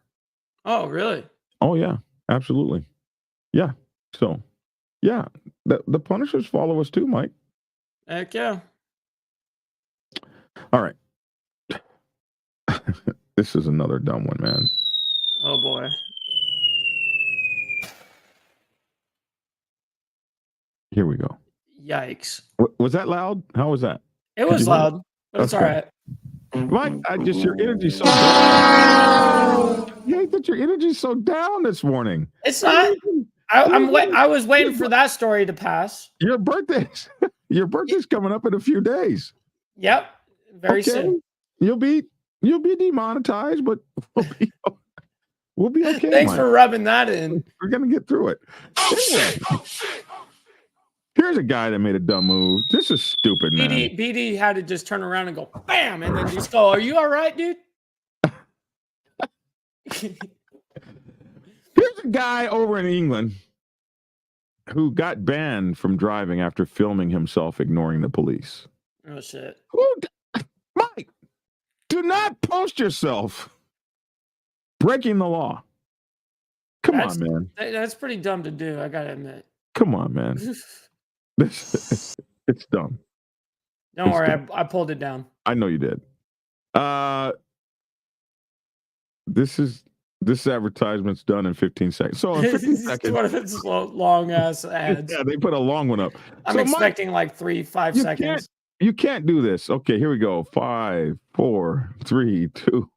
D: Oh, really?
C: Oh, yeah, absolutely. Yeah. So, yeah, the Punishers follow us too, Mike.
D: Heck yeah.
C: All right. This is another dumb one, man.
D: Oh, boy.
C: Here we go.
D: Yikes.
C: Was that loud? How was that?
D: It was loud, but it's all right.
C: Mike, your energy's so down. You hate that your energy's so down this morning.
D: It's not. I was waiting for that story to pass.
C: Your birthday's coming up in a few days.
D: Yep. Very soon.
C: You'll be demonetized, but we'll be okay.
D: Thanks
C: Mike.
D: for rubbing that in.
C: We're gonna get through it. Anyway, here's a guy that made a dumb move. This is stupid, man.
D: BD had to just turn around and go bam, and then just go, "Are you all right, dude?"
C: Here's a guy over in England who got banned from driving after filming himself ignoring the police.
D: Oh shit.
C: Mike, do not post yourself breaking the law. Come on, man.
D: That's pretty dumb to do, I gotta admit.
C: Come on, man. It's dumb.
D: Don't worry, I pulled it down.
C: I know you did. This advertisement's done in 15 seconds. So in 15 seconds.
D: What if it's long ass ads?
C: Yeah, they put a long one up.
D: I'm expecting like 3-5 seconds.
C: You can't do this. Okay, here we go. 5, 4, 3, 2.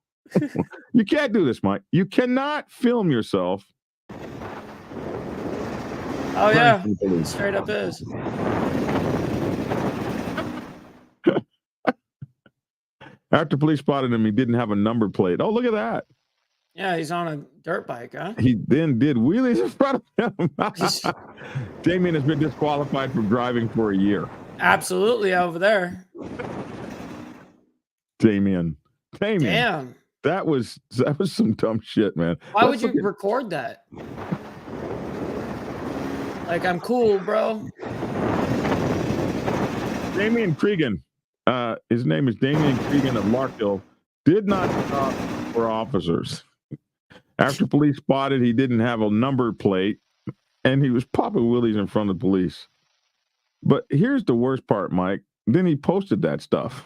C: You can't do this, Mike. You cannot film yourself.
D: Oh yeah, straight up is.
C: After police spotted him, he didn't have a number plate. Oh, look at that.
D: Yeah, he's on a dirt bike, huh?
C: He then did wheelies in front of him. Damien has been disqualified from driving for a year.
D: Absolutely over there.
C: Damien.
D: Damn.
C: That was some dumb shit, man.
D: Why would you record that? Like, I'm cool, bro.
C: Damien Cregan. His name is Damien Cregan of Larkhill. Did not stop for officers. After police spotted he didn't have a number plate, and he was popping wheelies in front of the police. But here's the worst part, Mike. Then he posted that stuff.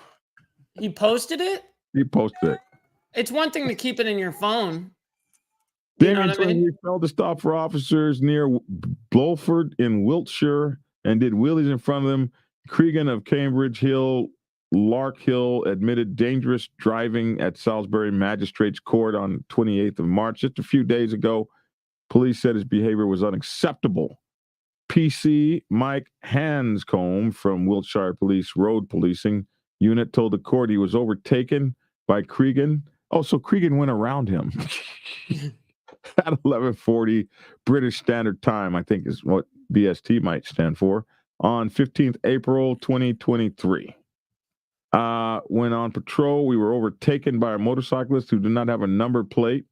D: He posted it?
C: He posted it.
D: It's one thing to keep it in your phone.
C: Damien said he failed to stop for officers near Blowford in Wiltshire and did wheelies in front of them. Cregan of Cambridge Hill, Larkhill admitted dangerous driving at Salisbury Magistrates Court on 28th of March. Just a few days ago, police said his behavior was unacceptable. PC Mike Hanscombe from Wiltshire Police Road Policing Unit told the court he was overtaken by Cregan. Oh, so Cregan went around him. At 11:40 British Standard Time, I think is what BST might stand for, on 15th April 2023. When on patrol, we were overtaken by a motorcyclist who did not have a number plate.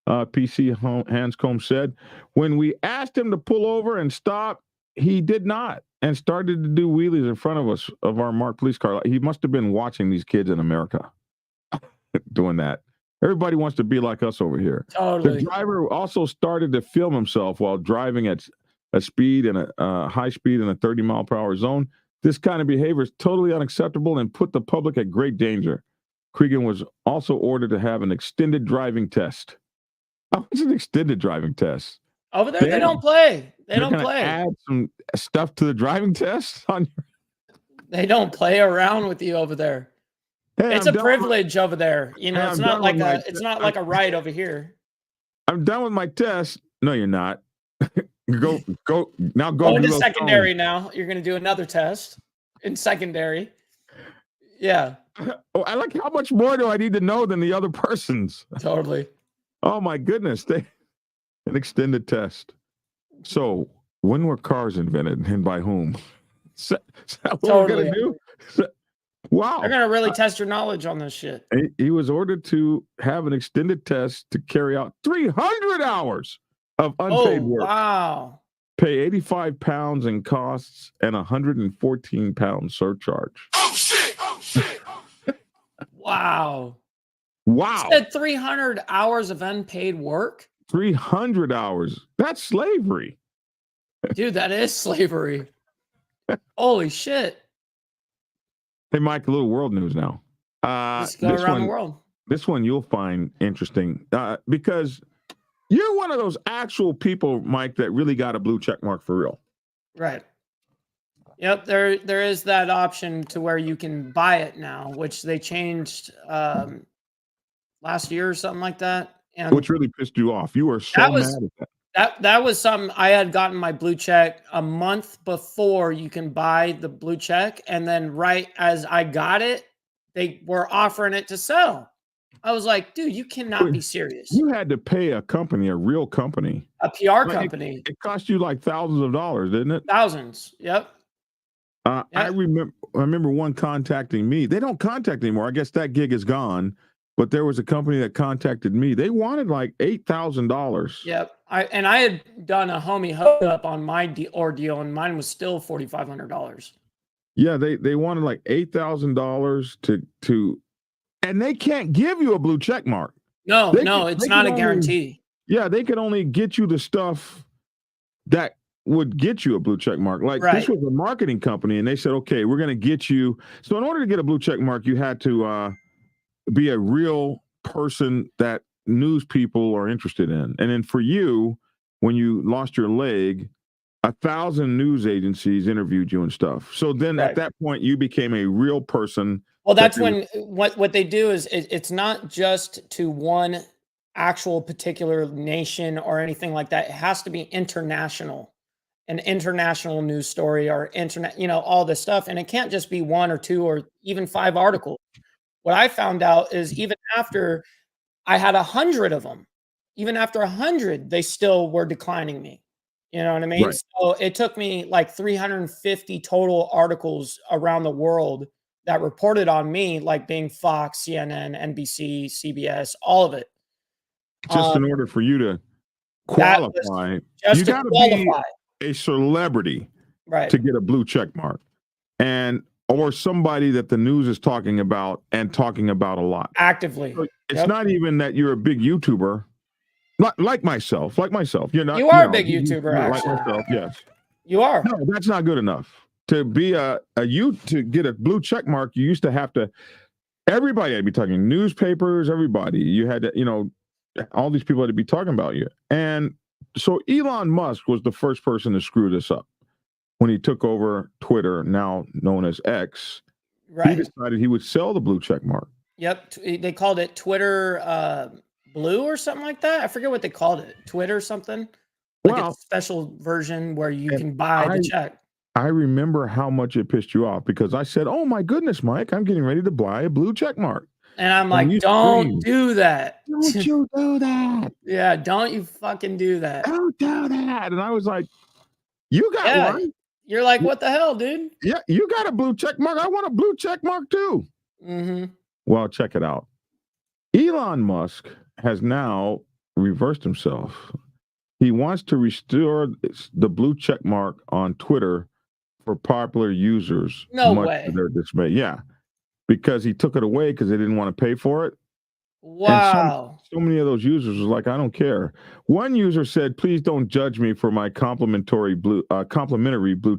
C: PC Hanscombe said, when we asked him to pull over and stop, he did not and started to do wheelies in front of us, of our marked police car. He must have been watching these kids in America doing that. Everybody wants to be like us over here.
D: Totally.
C: The driver also started to film himself while driving at a speed and a high speed in a 30-mile-per-hour zone. This kind of behavior is totally unacceptable and put the public at great danger. Cregan was also ordered to have an extended driving test. What's an extended driving test?
D: Over there, they don't play. They don't play.
C: Add some stuff to the driving test on your...
D: They don't play around with you over there.
C: Hey,
D: it's a privilege over there. You know, it's not like a right over here.
C: I'm done with my test. No, you're not. Go now.
D: Go into secondary now. You're going to do another test in secondary. Yeah.
C: Oh, I like how much more do I need to know than the other persons?
D: Totally.
C: Oh my goodness, an extended test. So when were cars invented and by whom? Is that what we're gonna do? Wow.
D: They're gonna really test your knowledge on this shit.
C: He was ordered to have an extended test to carry out 300 hours of unpaid work.
D: Wow.
C: Pay 85 pounds in costs and 114 pounds surcharge.
A: Oh shit! Oh shit!
D: Wow.
C: Wow.
D: You said 300 hours of unpaid work?
C: 300 hours. That's slavery.
D: Dude, that is slavery. Holy shit.
C: Hey, Mike, a little world news now.
D: Let's go around the world.
C: This one you'll find interesting because you're one of those actual people, Mike, that really got a blue check mark for real.
D: Right. Yep, there is that option to where you can buy it now, which they changed last year or something like that. And
C: which really pissed you off. You were so mad at that.
D: That was something I had gotten my blue check a month before you can buy the blue check. And then right as I got it, they were offering it to sell. I was like, dude, you cannot be serious.
C: You had to pay a company, a real company.
D: A PR company.
C: It cost you like thousands of dollars, didn't it?
D: Thousands. Yep.
C: Yep. I remember one contacting me. They don't contact anymore. I guess that gig is gone. But there was a company that contacted me. They wanted like $8,000.
D: Yep. I had done a homie hookup on my ordeal, and mine was still $4,500.
C: Yeah, they wanted like $8,000 to, and they can't give you a blue check mark.
D: No, it's not a guarantee.
C: Yeah, they could only get you the stuff that would get you a blue check mark. Like this was a marketing company, and they said, okay, we're going to get you. So in order to get a blue check mark, you had to be a real person that news people are interested in. And then for you, when you lost your leg, 1,000 news agencies interviewed you and stuff. So then at that point, you became a real person.
D: Well, that's when what they do is it's not just to one actual particular nation or anything like that. It has to be international, an international news story or internet, all this stuff. And it can't just be 1 or 2 or even 5 articles. What I found out is even after I had 100 of them, even after 100, they still were declining me. You know what I mean? Right. So it took me like 350 total articles around the world that reported on me, like being Fox, CNN, NBC, CBS, all of it.
C: Just in order for you to qualify, you got to be a celebrity to get a blue check mark. Or somebody that the news is talking about and talking about a lot.
D: Actively.
C: So it's not even that you're a big YouTuber. Like myself. You're not.
D: You are a big YouTuber, actually.
C: Like myself, yes.
D: You are.
C: No, that's not good enough. To be to get a blue check mark, you used to have to, everybody had to be talking, newspapers, everybody. You had to, all these people had to be talking about you. And so Elon Musk was the first person to screw this up. When he took over Twitter, now known as X, he decided he would sell the blue check mark.
D: Yep. They called it Twitter Blue or something like that. I forget what they called it. Twitter something. Like a special version where you can buy the check.
C: I remember how much it pissed you off because I said, oh my goodness, Mike, I'm getting ready to buy a blue check mark.
D: And I'm like, don't do that.
C: Don't you do that.
D: Yeah, don't you fucking do that.
C: Don't do that. And I was like, you got one.
D: You're like, what the hell, dude?
C: Yeah, you got a blue check mark. I want a blue check mark too.
D: Mm-hmm.
C: Well, check it out. Elon Musk has now reversed himself. He wants to restore the blue check mark on Twitter for popular users.
D: No way.
C: To their dismay. Yeah, because he took it away because they didn't want to pay for it.
D: Wow.
C: So many of those users was like, I don't care. One user said, please don't judge me for my complimentary blue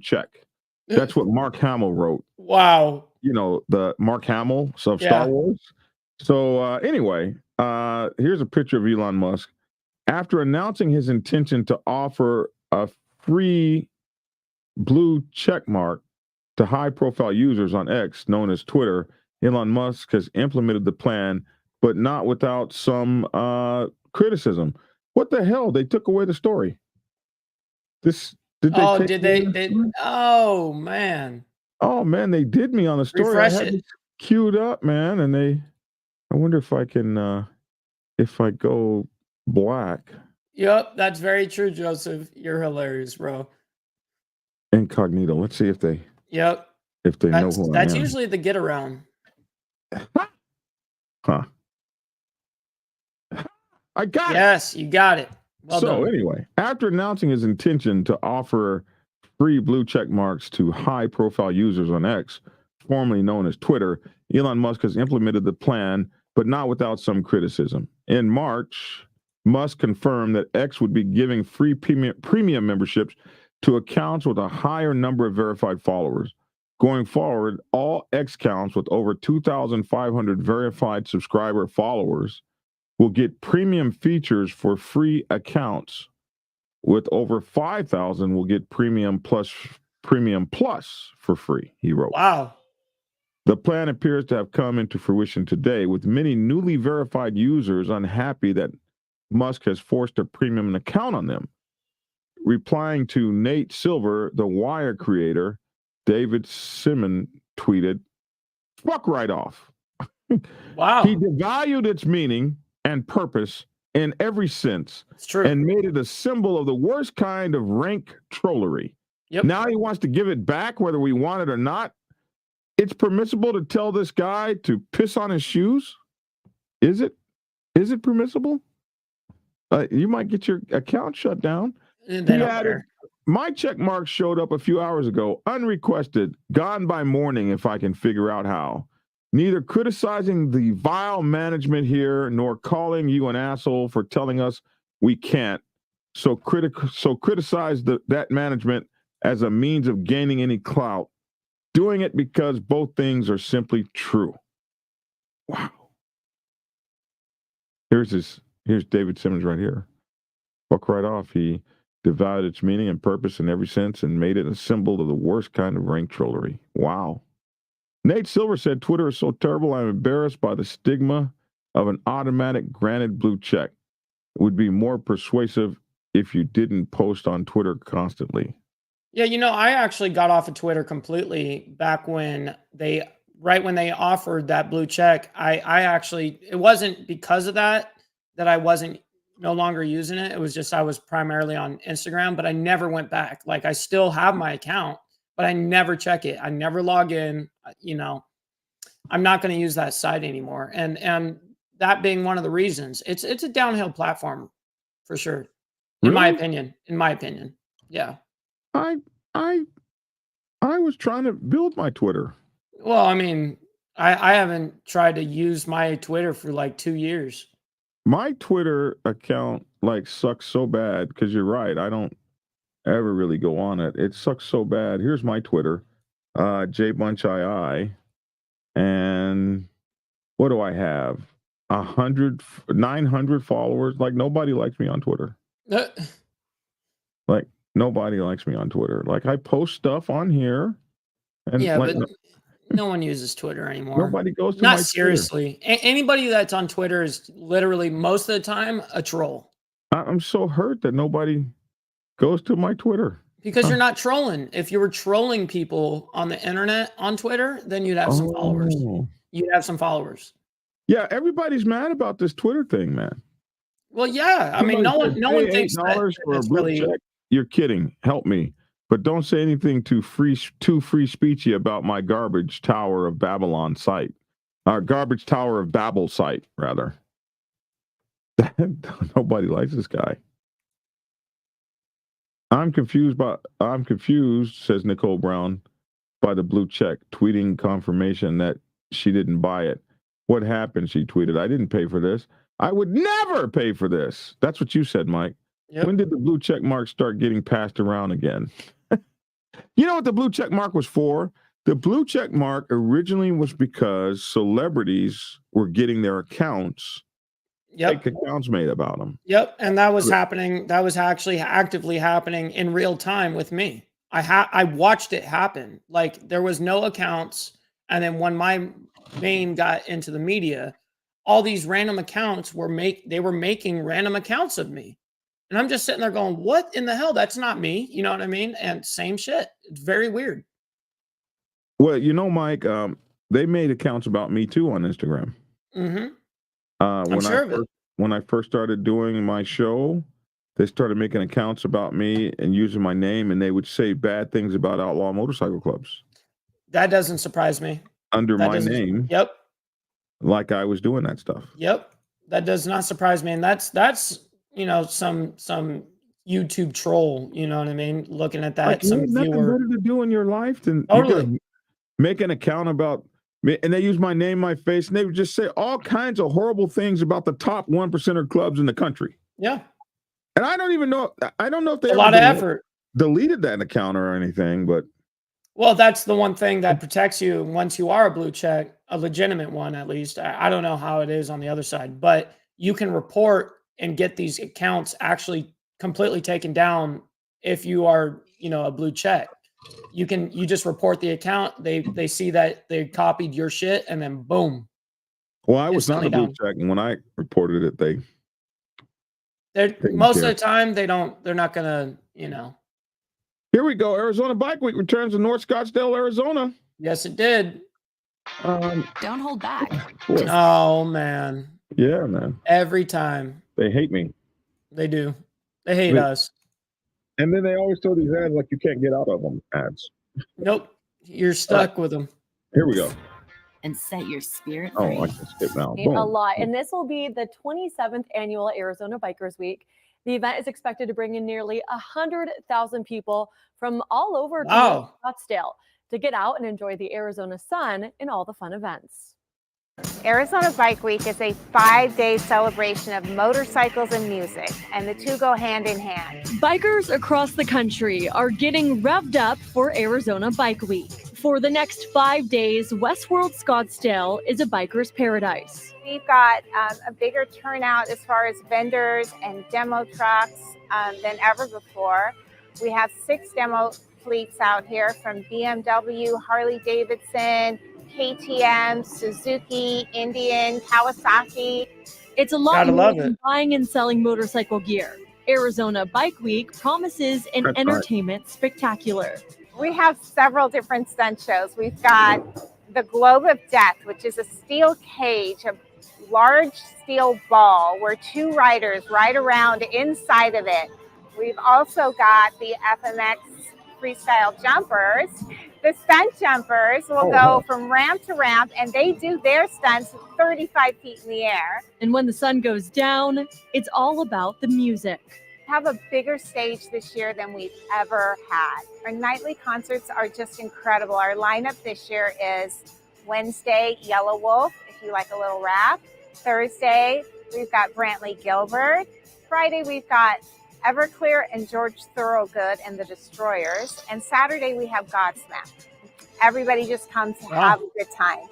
C: check. That's what Mark Hamill wrote.
D: Wow.
C: The Mark Hamill of Star Wars. So anyway, here's a picture of Elon Musk. After announcing his intention to offer a free blue check mark to high-profile users on X, known as Twitter, Elon Musk has implemented the plan, but not without some criticism. What the hell? They took away the story.
D: Did they? Oh man.
C: Oh man, they did me on the story.
D: Refresh
C: I had it queued up, man, and I wonder if I can, if I go Black.
D: Yep, that's very true, Joseph. You're hilarious, bro.
C: Incognito. Let's see if they
D: Yep.
C: know who I am.
D: That's usually the get around.
C: Huh. I got it.
D: Yes, you got it. Well
C: so
D: done.
C: Anyway, after announcing his intention to offer free blue check marks to high-profile users on X, formerly known as Twitter, Elon Musk has implemented the plan, but not without some criticism. In March, Musk confirmed that X would be giving free premium memberships to accounts with a higher number of verified followers. Going forward, all X accounts with over 2,500 verified subscriber followers will get premium features for free. Accounts with over 5,000 will get premium plus for free, he wrote.
D: Wow.
C: The plan appears to have come into fruition today, with many newly verified users unhappy that Musk has forced a premium account on them. Replying to Nate Silver, the Wire creator, David Simon tweeted, "Fuck right off."
D: Wow.
C: He devalued its meaning and purpose in every sense.
D: It's true.
C: And made it a symbol of the worst kind of rank trollery.
D: Yep.
C: Now he wants to give it back whether we want it or not. It's permissible to tell this guy to piss on his shoes? Is it? Is it permissible? You might get your account shut down.
D: They don't care.
C: My check mark showed up a few hours ago, unrequested, gone by morning if I can figure out how. Neither criticizing the vile management here nor calling you an asshole for telling us we can't. So criticize that management as a means of gaining any clout. Doing it because both things are simply true. Wow. Here's David Simmons right here. Fuck right off. He devalued its meaning and purpose in every sense and made it a symbol of the worst kind of rank trollery. Wow. Nate Silver said, "Twitter is so terrible, I'm embarrassed by the stigma of an automatic granted blue check. It would be more persuasive if you didn't post on Twitter constantly."
D: Yeah, I actually got off of Twitter completely back when they offered that blue check. I actually, it wasn't because of that I wasn't no longer using it. It was just I was primarily on Instagram, but I never went back. Like, I still have my account, but I never check it. I never log in. I'm not going to use that site anymore. And that being one of the reasons, it's a downhill platform for sure. In my opinion. Yeah.
C: I was trying to build my Twitter.
D: Well, I mean, I haven't tried to use my Twitter for like 2 years.
C: My Twitter account sucks so bad because you're right. I don't ever really go on it. It sucks so bad. Here's my Twitter, JBunchII, and what do I have? 900 followers. Like, nobody likes me on Twitter. Nobody likes me on Twitter. Like, I post stuff on here, and
D: but no one uses Twitter anymore.
C: Nobody goes to
D: Not
C: my
D: seriously. Anybody that's on Twitter is literally most of the time a troll.
C: I'm so hurt that nobody goes to my Twitter.
D: Because you're not trolling. If you were trolling people on the internet on Twitter, then you'd have some followers. You'd have some followers.
C: Yeah, everybody's mad about this Twitter thing, man.
D: Well, yeah. I mean, no one thinks
C: $8 for a blue
D: really
C: check. You're kidding. Help me. But don't say anything too free speechy about my garbage Tower of Babylon site. Our garbage Tower of Babel site, rather. Nobody likes this guy. I'm confused, says Nicole Brown, by the blue check, tweeting confirmation that she didn't buy it. What happened? She tweeted, "I didn't pay for this. I would never pay for this." That's what you said, Mike. Yep. When did the blue check mark start getting passed around again? You know what the blue check mark was for? The blue check mark originally was because celebrities were getting their accounts, fake accounts made about them.
D: Yep, and that was happening. That was actually actively happening in real time with me. I watched it happen. Like, there was no accounts, and then when my name got into the media, all these random accounts were making random accounts of me. And I'm just sitting there going, what in the hell? That's not me. You know what I mean? And same shit. It's very weird.
C: Well, Mike, they made accounts about me too on Instagram.
D: Mm-hmm. I'm sure of it.
C: when I first started doing my show, they started making accounts about me and using my name, and they would say bad things about outlaw motorcycle clubs
D: That doesn't surprise me.
C: under
D: That
C: my
D: doesn't.
C: name,
D: Yep.
C: like I was doing that stuff.
D: Yep. That does not surprise me. And that's some YouTube troll, you know what I mean? Looking at that,
C: Like, you
D: some
C: have nothing
D: viewer.
C: better to do in your life than
D: Totally.
C: make an account about me, and they use my name, my face, and they would just say all kinds of horrible things about the top 1%er clubs in the country.
D: Yeah.
C: And I don't even know. I don't know if they
D: A lot of effort.
C: deleted that account or anything, but
D: Well, that's the one thing that protects you once you are a blue check, a legitimate one at least. I don't know how it is on the other side, but you can report and get these accounts actually completely taken down if you are, a blue check. You just report the account. They see that they copied your shit, and then boom.
C: Well, I was not a blue
D: down.
C: check, and when I reported it,
D: most of the time they're not gonna,
C: Here we go. Arizona Bike Week returns to North Scottsdale, Arizona.
D: Yes, it did.
F: Don't hold back.
D: Oh man.
C: Yeah, man.
D: Every time.
C: They hate me.
D: They do. They hate us.
C: And then they always throw these ads like you can't get out of them ads.
D: Nope. You're stuck with them.
C: Here we go.
F: And set your spirit
C: Oh,
F: free.
C: I can skip now.
G: A lot. And this will be the 27th annual Arizona Bikers Week. The event is expected to bring in nearly 100,000 people from all over Scottsdale to get out and enjoy the Arizona sun and all the fun events.
H: Arizona Bike Week is a 5-day celebration of motorcycles and music, and the two go hand in hand.
G: Bikers across the country are getting revved up for Arizona Bike Week. For the next 5 days, Westworld Scottsdale is a biker's paradise.
H: We've got a bigger turnout as far as vendors and demo trucks than ever before. We have 6 demo fleets out here from BMW, Harley-Davidson, KTM, Suzuki, Indian, Kawasaki.
G: It's a lot more than buying and selling motorcycle gear. Arizona Bike Week promises an entertainment spectacular.
H: We have several different stunt shows. We've got the Globe of Death, which is a steel cage, a large steel ball where 2 riders ride around inside of it. We've also got the FMX freestyle jumpers. The stunt jumpers will go from ramp to ramp, and they do their stunts 35 feet in the air.
G: And when the sun goes down, it's all about the music.
H: We have a bigger stage this year than we've ever had. Our nightly concerts are just incredible. Our lineup this year is Wednesday, Yellow Wolf, if you like a little rap. Thursday, we've got Brantley Gilbert. Friday, we've got Everclear and George Thorogood and the Destroyers. And Saturday, we have Godsmack. Everybody just comes to have a good time.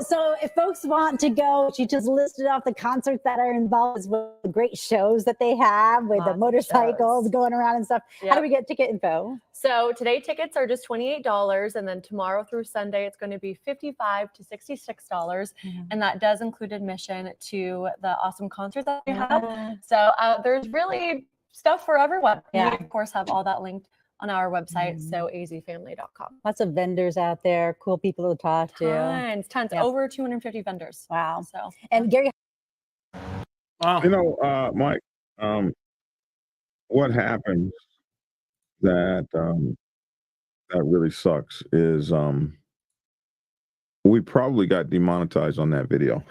I: So if folks want to go, she just listed off the concerts that are involved with the great shows that they have with the motorcycles going around and stuff. How do we get ticket info?
G: So today tickets are just $28, and then tomorrow through Sunday it's going to be $55 to $66, and that does include admission to the awesome concert that we have. So there's really stuff for everyone. Yeah. We of course have all that linked on our website, so azfamily.com.
I: Lots of vendors out there, cool people to talk to.
G: Tons, over 250 vendors.
I: Wow.
G: So,
I: and Gary.
C: Wow. Mike, what happens that really sucks is we probably got demonetized on that video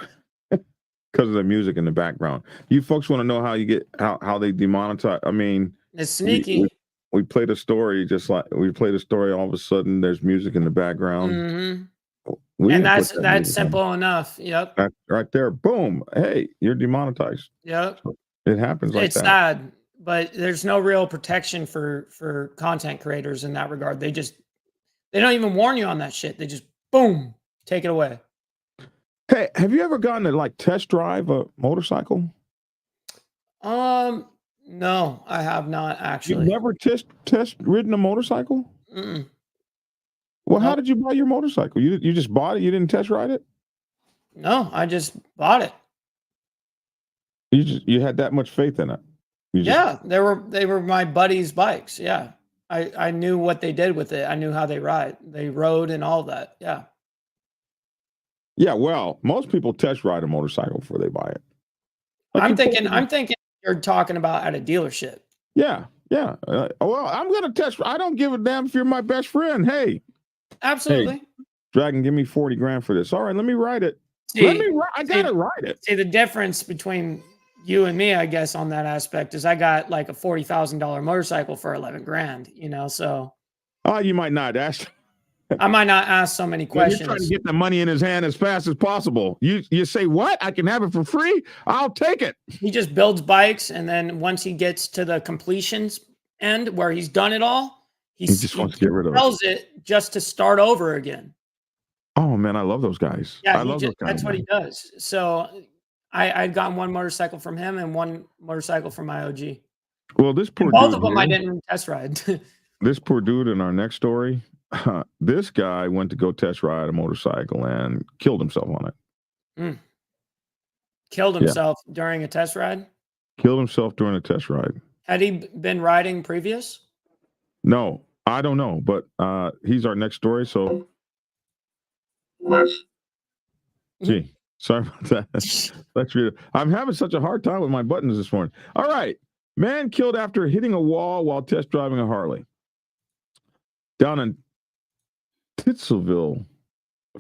C: because of the music in the background. You folks want to know how you get how they demonetize? I mean,
D: it's sneaky.
C: We played a story, just like we played a story. All of a sudden, there's music in the background,
D: and that's simple enough. Yep,
C: that's right there. Boom! Hey, you're demonetized.
D: Yep,
C: so it happens like that.
D: It's sad, but there's no real protection for content creators in that regard. They don't even warn you on that shit. They just boom, take it away.
C: Hey, have you ever gotten to like test drive a motorcycle?
D: No, I have not actually.
C: You've never test ridden a motorcycle?
D: Mm-mm.
C: Well, how did you buy your motorcycle? You just bought it? You didn't test ride it?
D: No, I just bought it.
C: You had that much faith in it?
D: Yeah, they were my buddies' bikes. Yeah, I knew what they did with it. I knew how they rode and all that. Yeah.
C: Yeah, well, most people test ride a motorcycle before they buy it. Like
D: I'm thinking you're talking about at a dealership.
C: Yeah. Well, I'm gonna test. I don't give a damn if you're my best friend. Hey,
D: Absolutely.
C: Dragon, give me 40 grand for this. All right, let me ride it. I gotta ride it.
D: See, the difference between you and me, I guess, on that aspect is I got like a $40,000 motorcycle for 11 grand, so.
C: Oh, you might not ask.
D: I might not ask so many questions.
C: You're trying to get the money in his hand as fast as possible. You say, what? I can have it for free? I'll take it.
D: He just builds bikes, and then once he gets to the completions end where he's done it all, he
C: just wants to get rid of
D: it just to start over again.
C: Oh, man, I love those guys.
D: Yeah,
C: I love those guys.
D: That's what he does. So I'd gotten one motorcycle from him and one motorcycle from my OG.
C: Well, this poor
D: both
C: dude
D: of them
C: here,
D: I didn't test ride.
C: This poor dude in our next story, this guy went to go test ride a motorcycle and killed himself on it.
D: Killed himself during a test ride?
C: Killed himself during a test ride.
D: Had he been riding previous?
C: No, I don't know, but he's our next story, so... Gee, sorry about that. Let's read it. I'm having such a hard time with my buttons this morning. All right. Man killed after hitting a wall while test driving a Harley. Down in Titsville,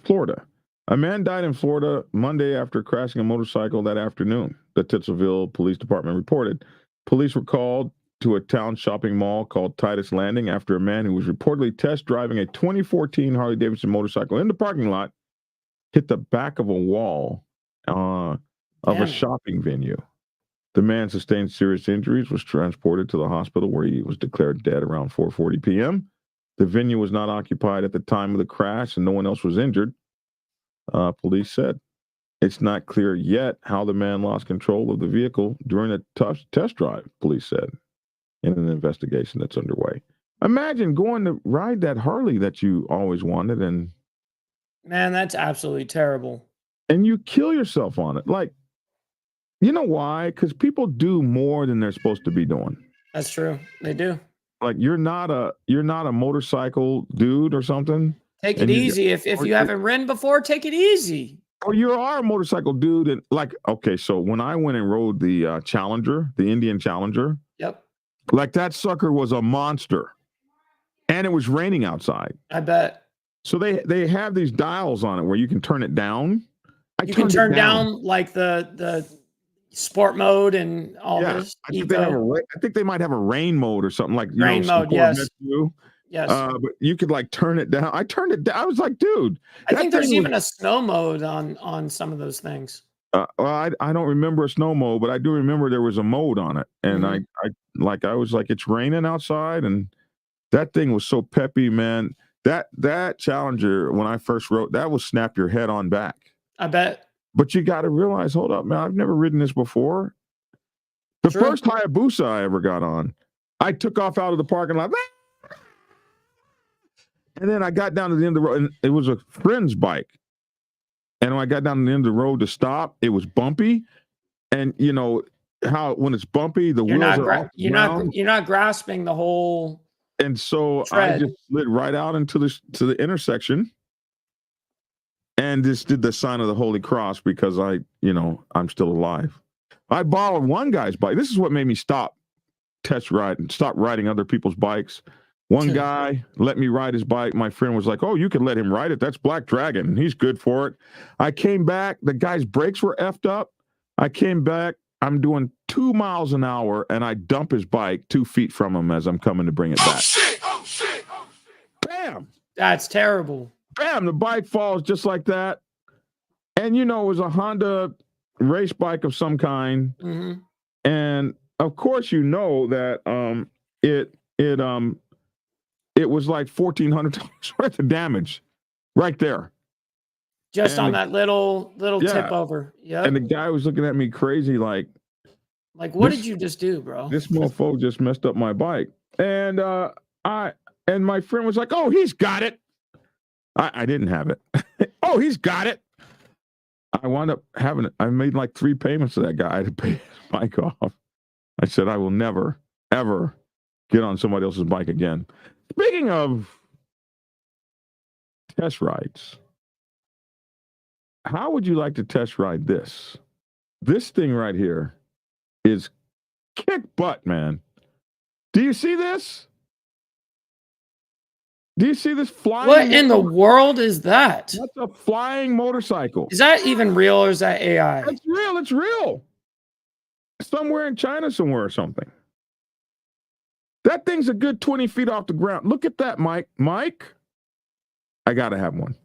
C: Florida. A man died in Florida Monday after crashing a motorcycle that afternoon, the Titsville Police Department reported. Police were called to a town shopping mall called Titus Landing after a man who was reportedly test driving a 2014 Harley-Davidson motorcycle in the parking lot hit the back of a wall of a shopping venue. The man sustained serious injuries, was transported to the hospital where he was declared dead around 4:40 p.m. The venue was not occupied at the time of the crash and no one else was injured, police said. It's not clear yet how the man lost control of the vehicle during a test drive, police said, in an investigation that's underway. Imagine going to ride that Harley that you always wanted and...
D: Man, that's absolutely terrible.
C: And you kill yourself on it. Like, you know why? Because people do more than they're supposed to be doing.
D: That's true. They do.
C: Like, you're not a motorcycle dude or something.
D: Take it easy. If you haven't ridden before, take it easy.
C: Or you are a motorcycle dude. And like, okay, so when I went and rode the Challenger, the Indian Challenger.
D: Yep.
C: Like, that sucker was a monster. And it was raining outside.
D: I bet.
C: So they have these dials on it where you can turn it down.
D: You can turn down like the sport mode and all this.
C: I think they might have a rain mode or something like
D: rain mode. Yes. Yes.
C: But you could like turn it down. I turned it down. I was like, dude.
D: I think there's even a snow mode on some of those things.
C: Well, I don't remember a snow mode, but I do remember there was a mode on it, and I was like, it's raining outside, and that thing was so peppy, man. That Challenger, when I first rode, that would snap your head on back.
D: I bet.
C: But you got to realize, hold up, man, I've never ridden this before. The first Hayabusa I ever got on, I took off out of the parking lot. And then I got down to the end of the road, and it was a friend's bike. And when I got down to the end of the road to stop, it was bumpy. And you know how when it's bumpy, the wheels are off the ground.
D: You're not grasping the whole.
C: And so I just slid right out into the intersection and just did the sign of the Holy Cross because I'm still alive. I borrowed one guy's bike. This is what made me stop riding other people's bikes. One guy let me ride his bike. My friend was like, oh, you can let him ride it. That's Black Dragon. He's good for it. I came back. The guy's brakes were effed up. I came back. I'm doing 2 miles an hour, and I dump his bike 2 feet from him as I'm coming to bring it back.
A: Oh, shit.
C: Bam!
D: That's terrible.
C: Bam! The bike falls just like that. And, it was a Honda race bike of some kind.
D: Mm-hmm.
C: And, of course, that it was like $1,400 worth of damage right there.
D: Just on that little tip over. Yeah.
C: And the guy was looking at me crazy like
D: what did you just do, bro?
C: This mofo just messed up my bike. And my friend was like, oh, he's got it. I didn't have it. Oh, he's got it. I wound up having it. I made like 3 payments to that guy to pay his bike off. I said, I will never, ever get on somebody else's bike again. Speaking of test rides, How would you like to test ride this? This thing right here is kick butt, man. Do you see this? Do you see this flying?
D: What in the world is that?
C: That's a flying motorcycle.
D: Is that even real or is that AI?
C: It's real. It's real. Somewhere in China somewhere or something. That thing's a good 20 feet off the ground. Look at that, Mike. Mike, I got to have one.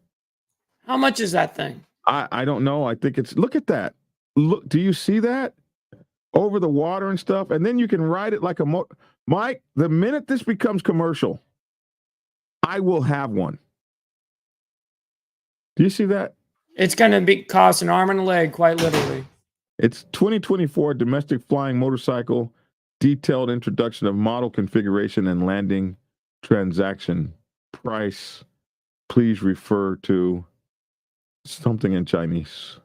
D: How much is that thing?
C: I don't know. I think it's, look at that. Look, do you see that? Over the water and stuff. And then you can ride it like a Mike, the minute this becomes commercial, I will have one. Do you see that?
D: It's going to cost an arm and a leg, quite literally.
C: It's 2024 domestic flying motorcycle, detailed introduction of model configuration and landing transaction price. Please refer to something in Chinese.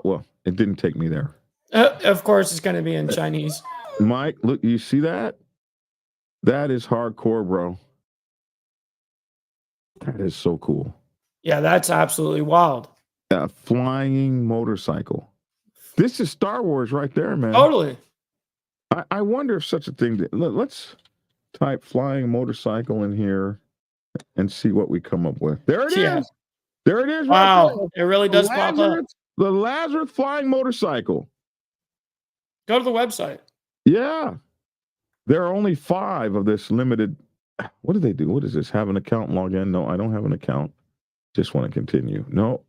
C: Well, it didn't take me there.
D: Of course, it's going to be in Chinese.
C: Mike, look, you see that? That is hardcore, bro. That is so cool.
D: Yeah, that's absolutely wild.
C: A flying motorcycle. This is Star Wars right there, man.
D: Totally.
C: I wonder if such a thing. Let's type flying motorcycle in here and see what we come up with. There it is. There it is.
D: Wow.
C: Right
D: it really does pop up.
C: The Lazarus flying motorcycle.
D: Go to the website.
C: Yeah. There are only 5 of this limited. What do they do? What is this? Have an account, log in? No, I don't have an account. Just want to continue. No,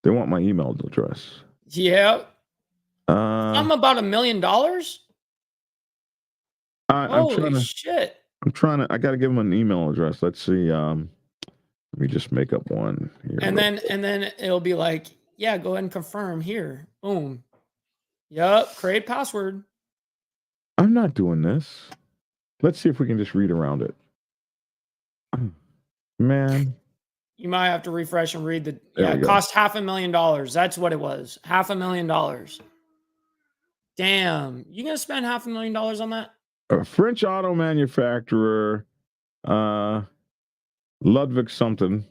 C: they want my email address.
D: Yeah. I'm about $1 million. Holy shit.
C: I got to give them an email address. Let's see. Let me just make up one here.
D: And then it'll be like, yeah, go ahead and confirm here. Boom. Yep. Create password.
C: I'm not doing this. Let's see if we can just read around it. Man.
D: You might have to refresh and read it cost $500,000. That's what it was. $500,000. Damn. You gonna spend $500,000 on that?
C: A French auto manufacturer, Ludwig something,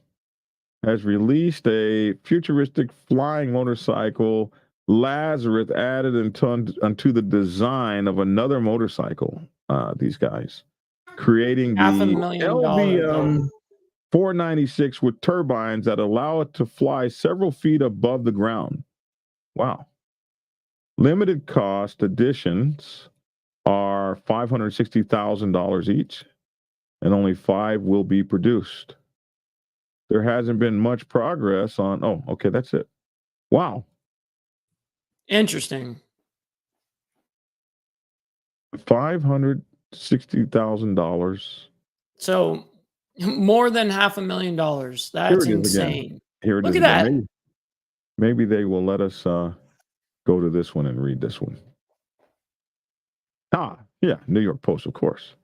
C: has released a futuristic flying motorcycle, Lazarus, added unto the design of another motorcycle. These guys creating the LBM 496 with turbines that allow it to fly several feet above the ground. Wow. Limited cost editions are $560,000 each, and only 5 will be produced. There hasn't been much progress on. Oh, okay, that's it. Wow.
D: Interesting.
C: $560,000.
D: So more than $500,000. That's insane.
C: Here it is.
D: Look at that.
C: Maybe they will let us go to this one and read this one. Yeah, New York Post, of course.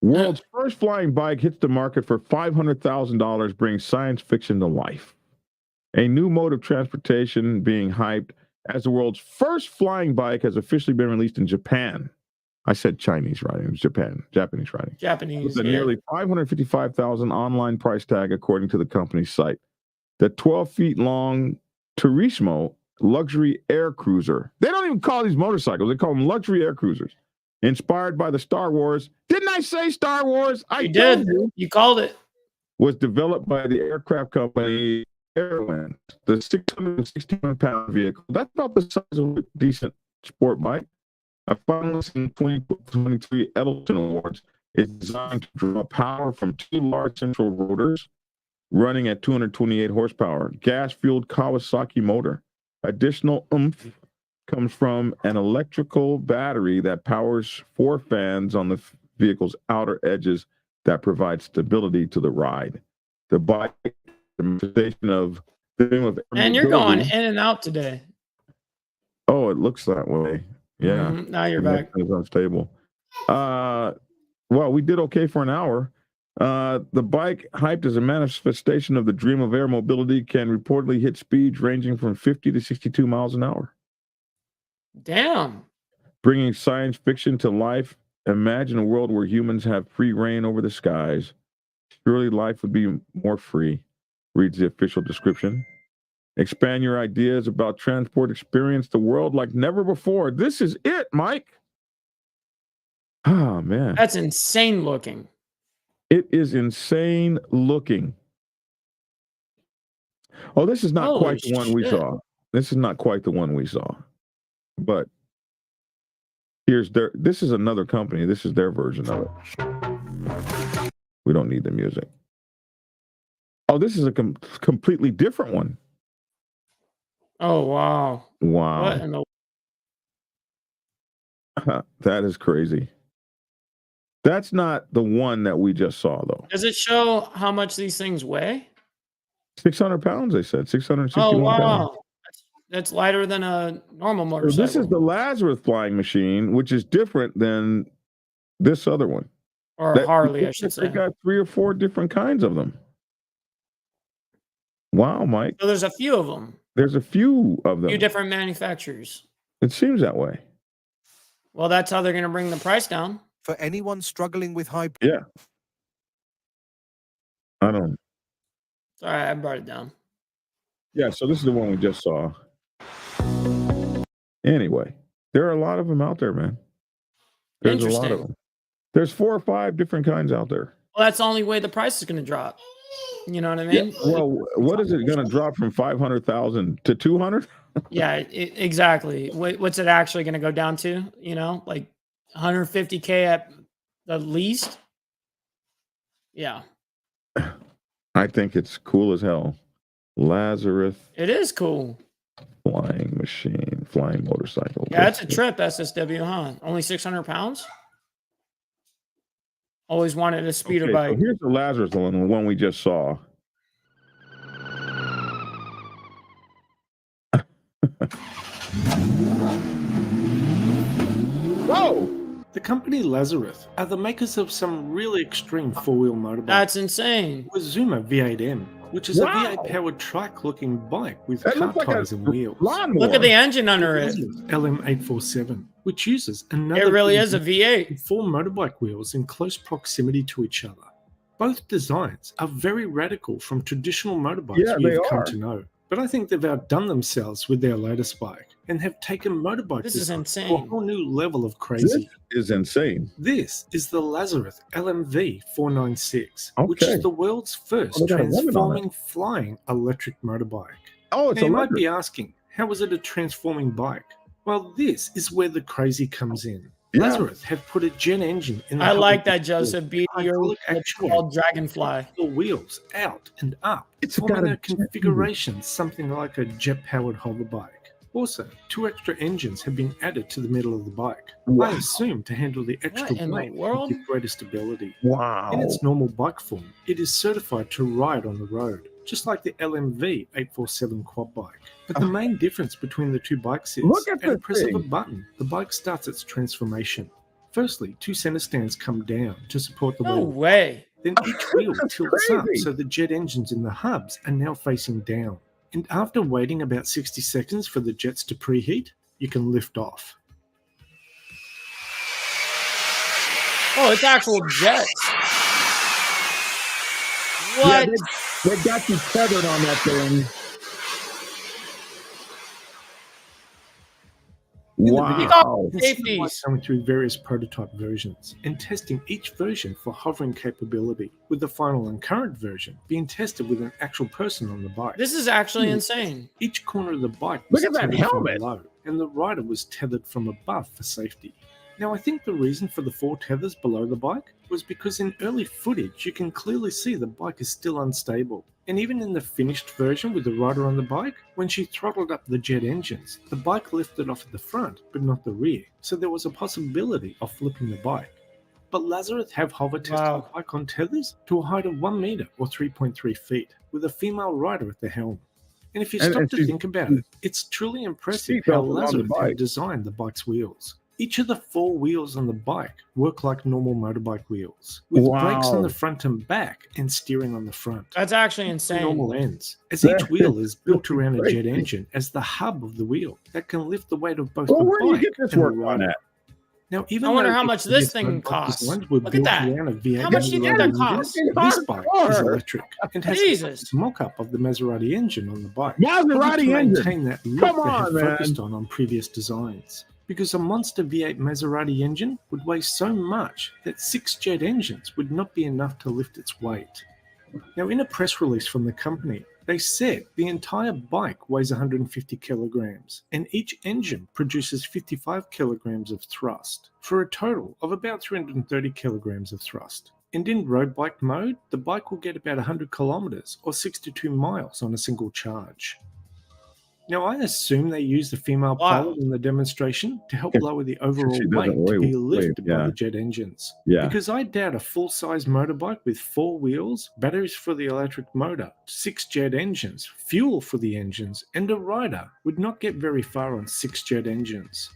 C: World's first flying bike hits the market for $500,000, brings science fiction to life. A new mode of transportation being hyped as the world's first flying bike has officially been released in Japan. I said Chinese writing. It was Japanese writing.
D: Japanese.
C: With a nearly $555,000 online price tag, according to the company's site. The 12 feet long Turismo luxury air cruiser. They don't even call these motorcycles. They call them luxury air cruisers. Inspired by the Star Wars. Didn't I say Star Wars?
D: You did. You called it.
C: Was developed by the aircraft company Airland. The 661-pound vehicle. That's about the size of a decent sport bike. A finalist in the 2023 Edelson Awards is designed to draw power from 2 large central rotors running at 228 horsepower. Gas-fueled Kawasaki motor. Additional oomph comes from an electrical battery that powers 4 fans on the vehicle's outer edges that provide stability to the ride. The bike, the manifestation of
D: and you're going in and out today.
C: Oh, it looks that way. Yeah.
D: Now you're back.
C: It's unstable. Well, we did okay for an hour. The bike, hyped as a manifestation of the dream of air mobility, can reportedly hit speeds ranging from 50 to 62 miles an hour.
D: Damn.
C: Bringing science fiction to life. Imagine a world where humans have free reign over the skies. Surely life would be more free, reads the official description. Expand your ideas about transport. Experience the world like never before. This is it, Mike. Oh, man.
D: That's insane looking.
C: It is insane looking. Oh, this is not
D: Holy
C: quite the one we
D: shit.
C: saw. This is not quite the one we saw. But this is another company. This is their version of it. We don't need the music. Oh, this is a completely different one.
D: Oh, wow.
C: Wow.
D: What in the...
C: That is crazy. That's not the one that we just saw, though.
D: Does it show how much these things weigh?
C: 600 pounds, they said. 661
D: Oh, wow.
C: pounds.
D: That's lighter than a normal motorcycle.
C: So this is the Lazarus flying machine, which is different than this other one.
D: Or Harley, I should say.
C: They got 3 or 4 different kinds of them. Wow, Mike.
D: So there's a few of them.
C: There's a few of them.
D: A few different manufacturers.
C: It seems that way.
D: Well, that's how they're going to bring the price down.
J: For anyone struggling with high...
C: Yeah. I don't...
D: All right, I brought it down.
C: Yeah, so this is the one we just saw. Anyway, there are a lot of them out there, man. There's a lot of them. There's 4 or 5 different kinds out there.
D: Well, that's the only way the price is going to drop. You know what I mean?
C: Yeah. Well, what is it going to drop from 500,000 to 200?
D: Yeah, exactly. What's it actually going to go down to? You know, like 150K at the least? Yeah.
C: I think it's cool as hell. Lazarus.
D: It is cool.
C: Flying machine, flying motorcycle.
D: Yeah, it's a trip, SSW, huh? Only 600 pounds? Always wanted a speeder bike.
C: So here's the Lazarus one, the one we just saw. Whoa!
K: The company Lazarus are the makers of some really extreme four-wheel motorbikes.
D: That's insane.
K: With Zuma V8M, which is a V8-powered trike-looking bike with car tires and wheels.
D: Look at the engine under it.
K: LM847, which uses another...
D: It really is a V8.
K: 4 motorbike wheels in close proximity to each other. Both designs are very radical from traditional motorbikes we've come to know. But I think they've outdone themselves with their latest bike and have taken motorbike design to a whole new level of crazy.
C: This is insane.
K: This is the Lazarus LMV 496, which is the world's first transforming flying electric motorbike.
C: Oh, it's
K: now, you might be asking, how is it a transforming bike? Well, this is where the crazy comes in. Lazarus have put a jet engine in the
D: I like that, Joseph. Be your called Dragonfly.
K: The wheels out and up.
C: It's
K: forming a configuration something like a jet-powered hover bike. Also, 2 extra engines have been added to the middle of the bike.
C: Wow.
K: I assume to handle the extra weight and give greater stability.
C: Wow.
K: In its normal bike form, it is certified to ride on the road, just like the LMV 847 quad bike. But the main difference between the 2 bikes is, at the press of a button, the bike starts its transformation. Firstly, 2 center stands come down to support the wheel.
D: No way.
K: Then each wheel tilts up, so the jet engines in the hubs are now facing down. And after waiting about 60 seconds for the jets to preheat, you can lift off.
D: Oh, it's actual jets. What?
C: Yeah, they got you tethered on that thing. Wow.
K: Safeties. Coming through various prototype versions and testing each version for hovering capability, with the final and current version being tested with an actual person on the bike.
D: This is actually insane.
K: Each corner of the bike was
C: Look at that
K: tethered from
C: helmet.
K: below, and the rider was tethered from above for safety. Now, I think the reason for the 4 tethers below the bike was because in early footage you can clearly see the bike is still unstable. And even in the finished version with the rider on the bike, when she throttled up the jet engines, the bike lifted off at the front, but not the rear, so there was a possibility of flipping the bike. But Lazarus have hover tested the bike on tethers to a height of 1 meter or 3.3 feet, with a female rider at the helm. And if you stop to think about it, it's truly impressive how Lazarus have designed the bike's wheels. Each of the 4 wheels on the bike work like normal motorbike wheels, with brakes on the front and back and steering on the front.
D: That's actually insane.
K: Normal ends, as each wheel is built around a jet engine as the hub of the wheel that can lift the weight of both the bike and the rider. Now, even
D: I wonder
K: though
D: how much this
K: previous
D: thing
K: motorbike
D: costs.
K: designs were
D: Look at
K: built
D: that.
K: around a V8
D: How much do you think
K: Maserati
D: that costs?
K: engine, this bike is electric and has
D: Jesus.
K: a mock-up of the Maserati engine on the bike.
C: Maserati
K: to
C: engine.
K: maintain that look
C: Come
K: they
C: on,
K: had
C: man.
K: focused on previous designs. Because a monster V8 Maserati engine would weigh so much that 6 jet engines would not be enough to lift its weight. Now, in a press release from the company, they said the entire bike weighs 150 kilograms, and each engine produces 55 kilograms of thrust, for a total of about 330 kilograms of thrust. And in road bike mode, the bike will get about 100 kilometers or 62 miles on a single charge. Now, I assume they used the female pilot in the demonstration to help lower the overall
C: She doesn't
K: weight to be
C: weigh,
K: lifted by
C: yeah.
K: the jet engines.
C: Yeah.
K: Because I doubt a full-size motorbike with 4 wheels, batteries for the electric motor, 6 jet engines, fuel for the engines, and a rider would not get very far on 6 jet engines.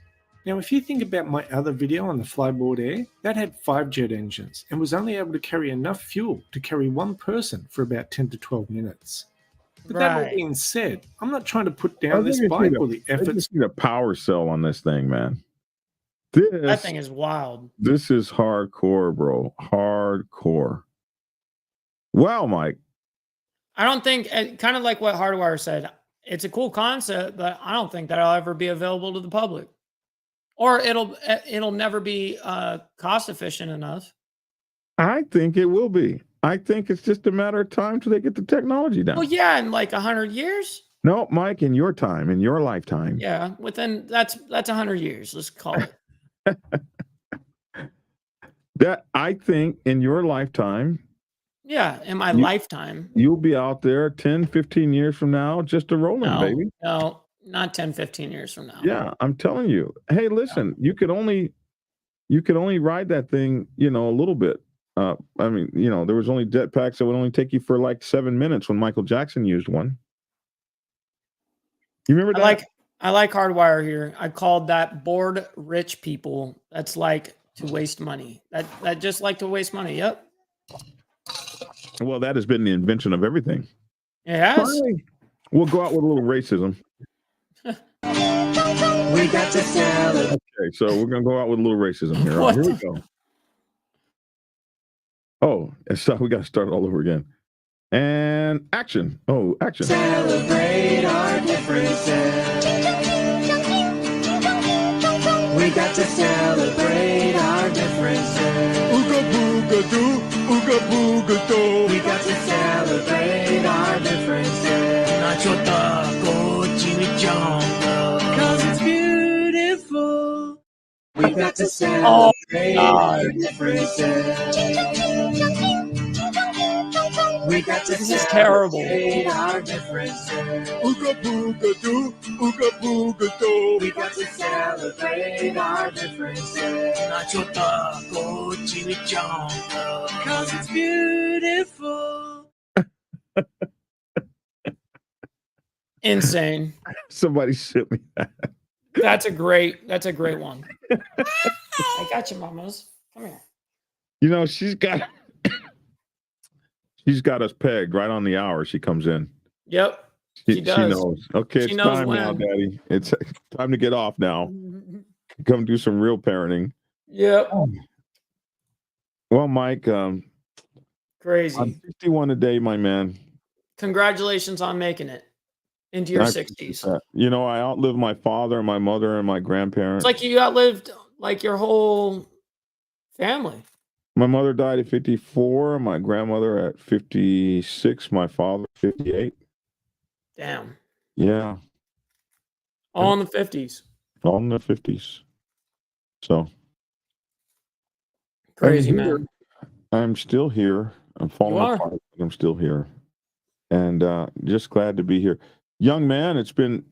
K: Now, if you think about my other video on the Flyboard Air, that had 5 jet engines and was only able to carry enough fuel to carry one person for about 10 to 12 minutes. But that all being said, I'm not trying to put down this bike or the efforts.
C: I just need a power cell on this thing, man.
D: That thing is wild.
C: This is hardcore, bro. Hardcore. Well, Mike.
D: I don't think, kind of like what Hardwire said, it's a cool concept, but I don't think that'll ever be available to the public. Or it'll never be cost efficient enough.
C: I think it will be. I think it's just a matter of time till they get the technology down.
D: Well, yeah, in like 100 years.
C: No, Mike, in your time, in your lifetime.
D: Yeah, within that's 100 years. Let's call it.
C: That I think in your lifetime.
D: Yeah, in my lifetime.
C: You'll be out there 10, 15 years from now, just a rolling, baby.
D: No, not 10, 15 years from now.
C: Yeah, I'm telling you. Hey, listen, you could only ride that thing, a little bit. I mean, there was only jetpacks that would only take you for like 7 minutes when Michael Jackson used one. You remember that?
D: I like Hardwire here. I called that bored rich people. That's like to waste money. That just like to waste money. Yep.
C: Well, that has been the invention of everything.
D: It has.
C: Finally, we'll go out with a little racism.
E: We got to celebrate.
C: Okay, so we're gonna go out with a little racism here. All right, here we go. Oh, so we got to start all over again. And action. Oh, action.
E: Celebrate our differences. We got to celebrate our differences. Ooga booga doo, ooga booga doo. We got to celebrate our differences. Nacho taco, chimichanga. 'Cause it's beautiful. We got to celebrate our differences. We got to
D: this is terrible.
E: Our differences. Ooga booga doo, ooga booga doo. We got to celebrate our differences. Nacho taco, chimichanga. 'Cause it's beautiful.
D: Insane.
C: Somebody sent me that.
D: That's a great one. I got you, mamas. Come here.
C: She's got us pegged right on the hour she comes in.
D: Yep. She does.
C: She knows. Okay,
D: She
C: it's
D: knows
C: time now,
D: when.
C: Daddy. It's time to get off now. Come do some real parenting.
D: Yep.
C: Well, Mike,
D: Crazy.
C: I'm 51 today, my man.
D: Congratulations on making it into your 60s.
C: I outlived my father and my mother and my grandparents.
D: It's like you outlived like your whole family.
C: My mother died at 54, my grandmother at 56, my father 58.
D: Damn.
C: Yeah.
D: All in the 50s.
C: All in the 50s. So.
D: Crazy, man.
C: I'm still here. I'm falling apart, but I'm still here. And just glad to be here. Young man, it's been,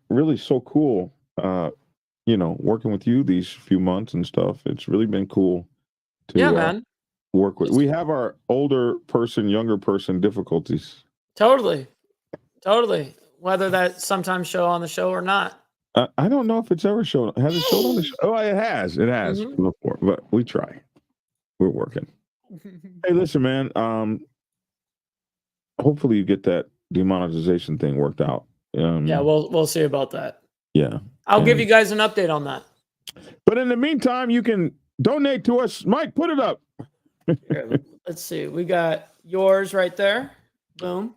C: really so cool, working with you these few months and stuff. It's really been cool to
D: man.
C: Work with. We have our older person, younger person difficulties.
D: Totally. Whether that sometimes show on the show or not.
C: I don't know if it's ever shown. Has it shown on the show? Oh, it has. It has before, but we try. We're working. Hey, listen, man. Hopefully you get that demonetization thing worked out.
D: Yeah, we'll see about that.
C: Yeah.
D: I'll give you guys an update on that.
C: But in the meantime, you can donate to us. Mike, put it up.
D: Here, let's see. We got yours right there. Boom.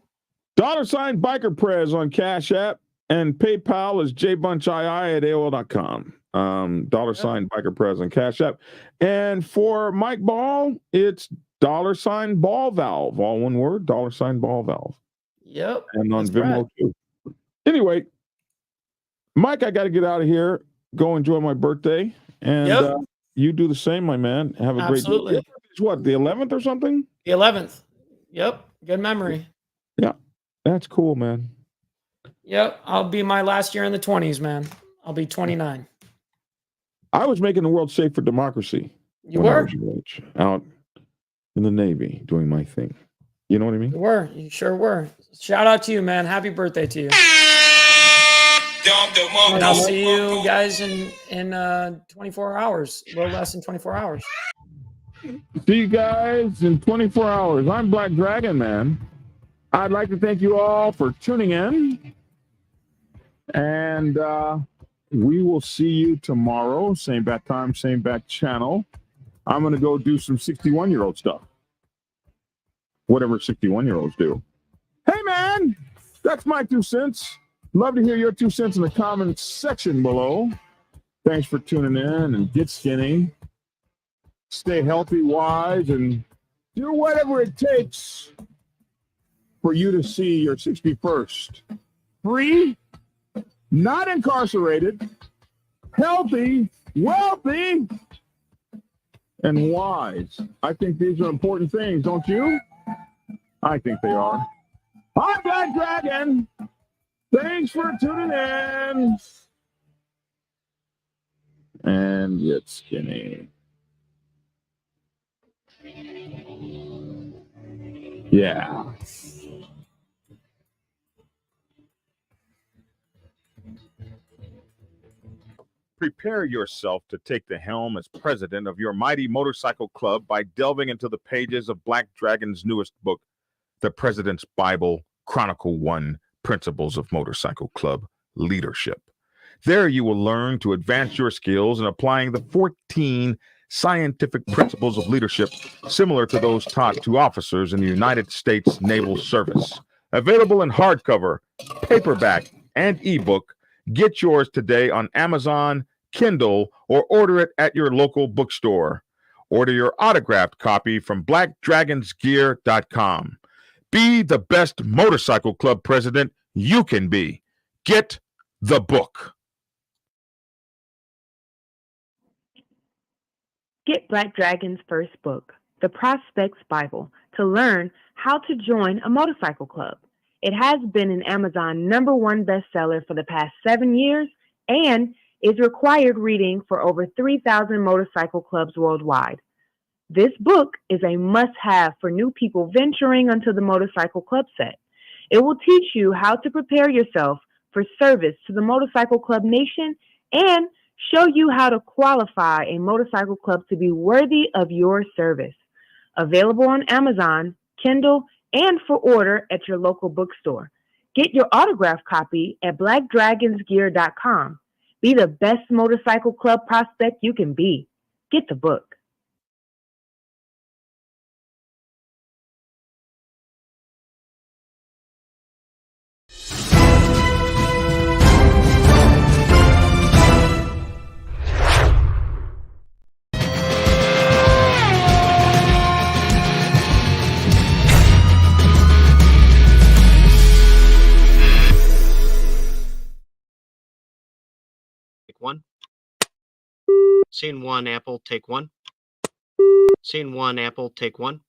C: $ Biker Prez on Cash App, and PayPal is jbunchii@aol.com. $Biker Prez on Cash App. And for Mike Ball, it's $Ball Valve, all one word, $Ball Valve.
D: Yep.
C: And on Venmo too. Anyway, Mike, I got to get out of here. Go enjoy my birthday. And you do the same, my man. Have a great day. It's what, the 11th or something?
D: The 11th. Yep. Good memory.
C: Yeah. That's cool, man.
D: Yep. I'll be my last year in the 20s, man. I'll be 29.
C: I was making the world safe for democracy.
D: You were?
C: Out in the Navy doing my thing. You know what I mean?
D: You were. You sure were. Shout out to you, man. Happy birthday to you. And I'll see you guys in 24 hours. A little less than 24 hours.
C: See you guys in 24 hours. I'm Black Dragon, man. I'd like to thank you all for tuning in. And we will see you tomorrow. Same bat time, same bat channel. I'm going to go do some 61-year-old stuff. Whatever 61-year-olds do. Hey, man, that's my 2 cents. Love to hear your 2 cents in the comments section below. Thanks for tuning in, and get skinny. Stay healthy, wise, and do whatever it takes for you to see your 61st. Free, not incarcerated, healthy, wealthy, and wise. I think these are important things, don't you? I think they are. I'm Black Dragon. Thanks for tuning in. And get skinny. Yeah. Prepare yourself to take the helm as president of your mighty motorcycle club by delving into the pages of Black Dragon's newest book, The President's Bible, Chronicle 1, Principles of Motorcycle Club Leadership. There you will learn to advance your skills in applying the 14 scientific principles of leadership similar to those taught to officers in the United States Naval Service. Available in hardcover, paperback, and ebook. Get yours today on Amazon, Kindle, or order it at your local bookstore. Order your autographed copy from blackdragonsgear.com. Be the best motorcycle club president you can be. Get the book.
L: Get Black Dragon's first book, The Prospect's Bible, to learn how to join a motorcycle club. It has been an Amazon #1 bestseller for the past 7 years and is required reading for over 3,000 motorcycle clubs worldwide. This book is a must-have for new people venturing onto the motorcycle club set. It will teach you how to prepare yourself for service to the motorcycle club nation and show you how to qualify a motorcycle club to be worthy of your service. Available on Amazon, Kindle, and for order at your local bookstore. Get your autographed copy at blackdragonsgear.com. Be the best motorcycle club prospect you can be. Get the book.
M: One. Scene 1, Apple, take 1. Scene 1, Apple, take 1.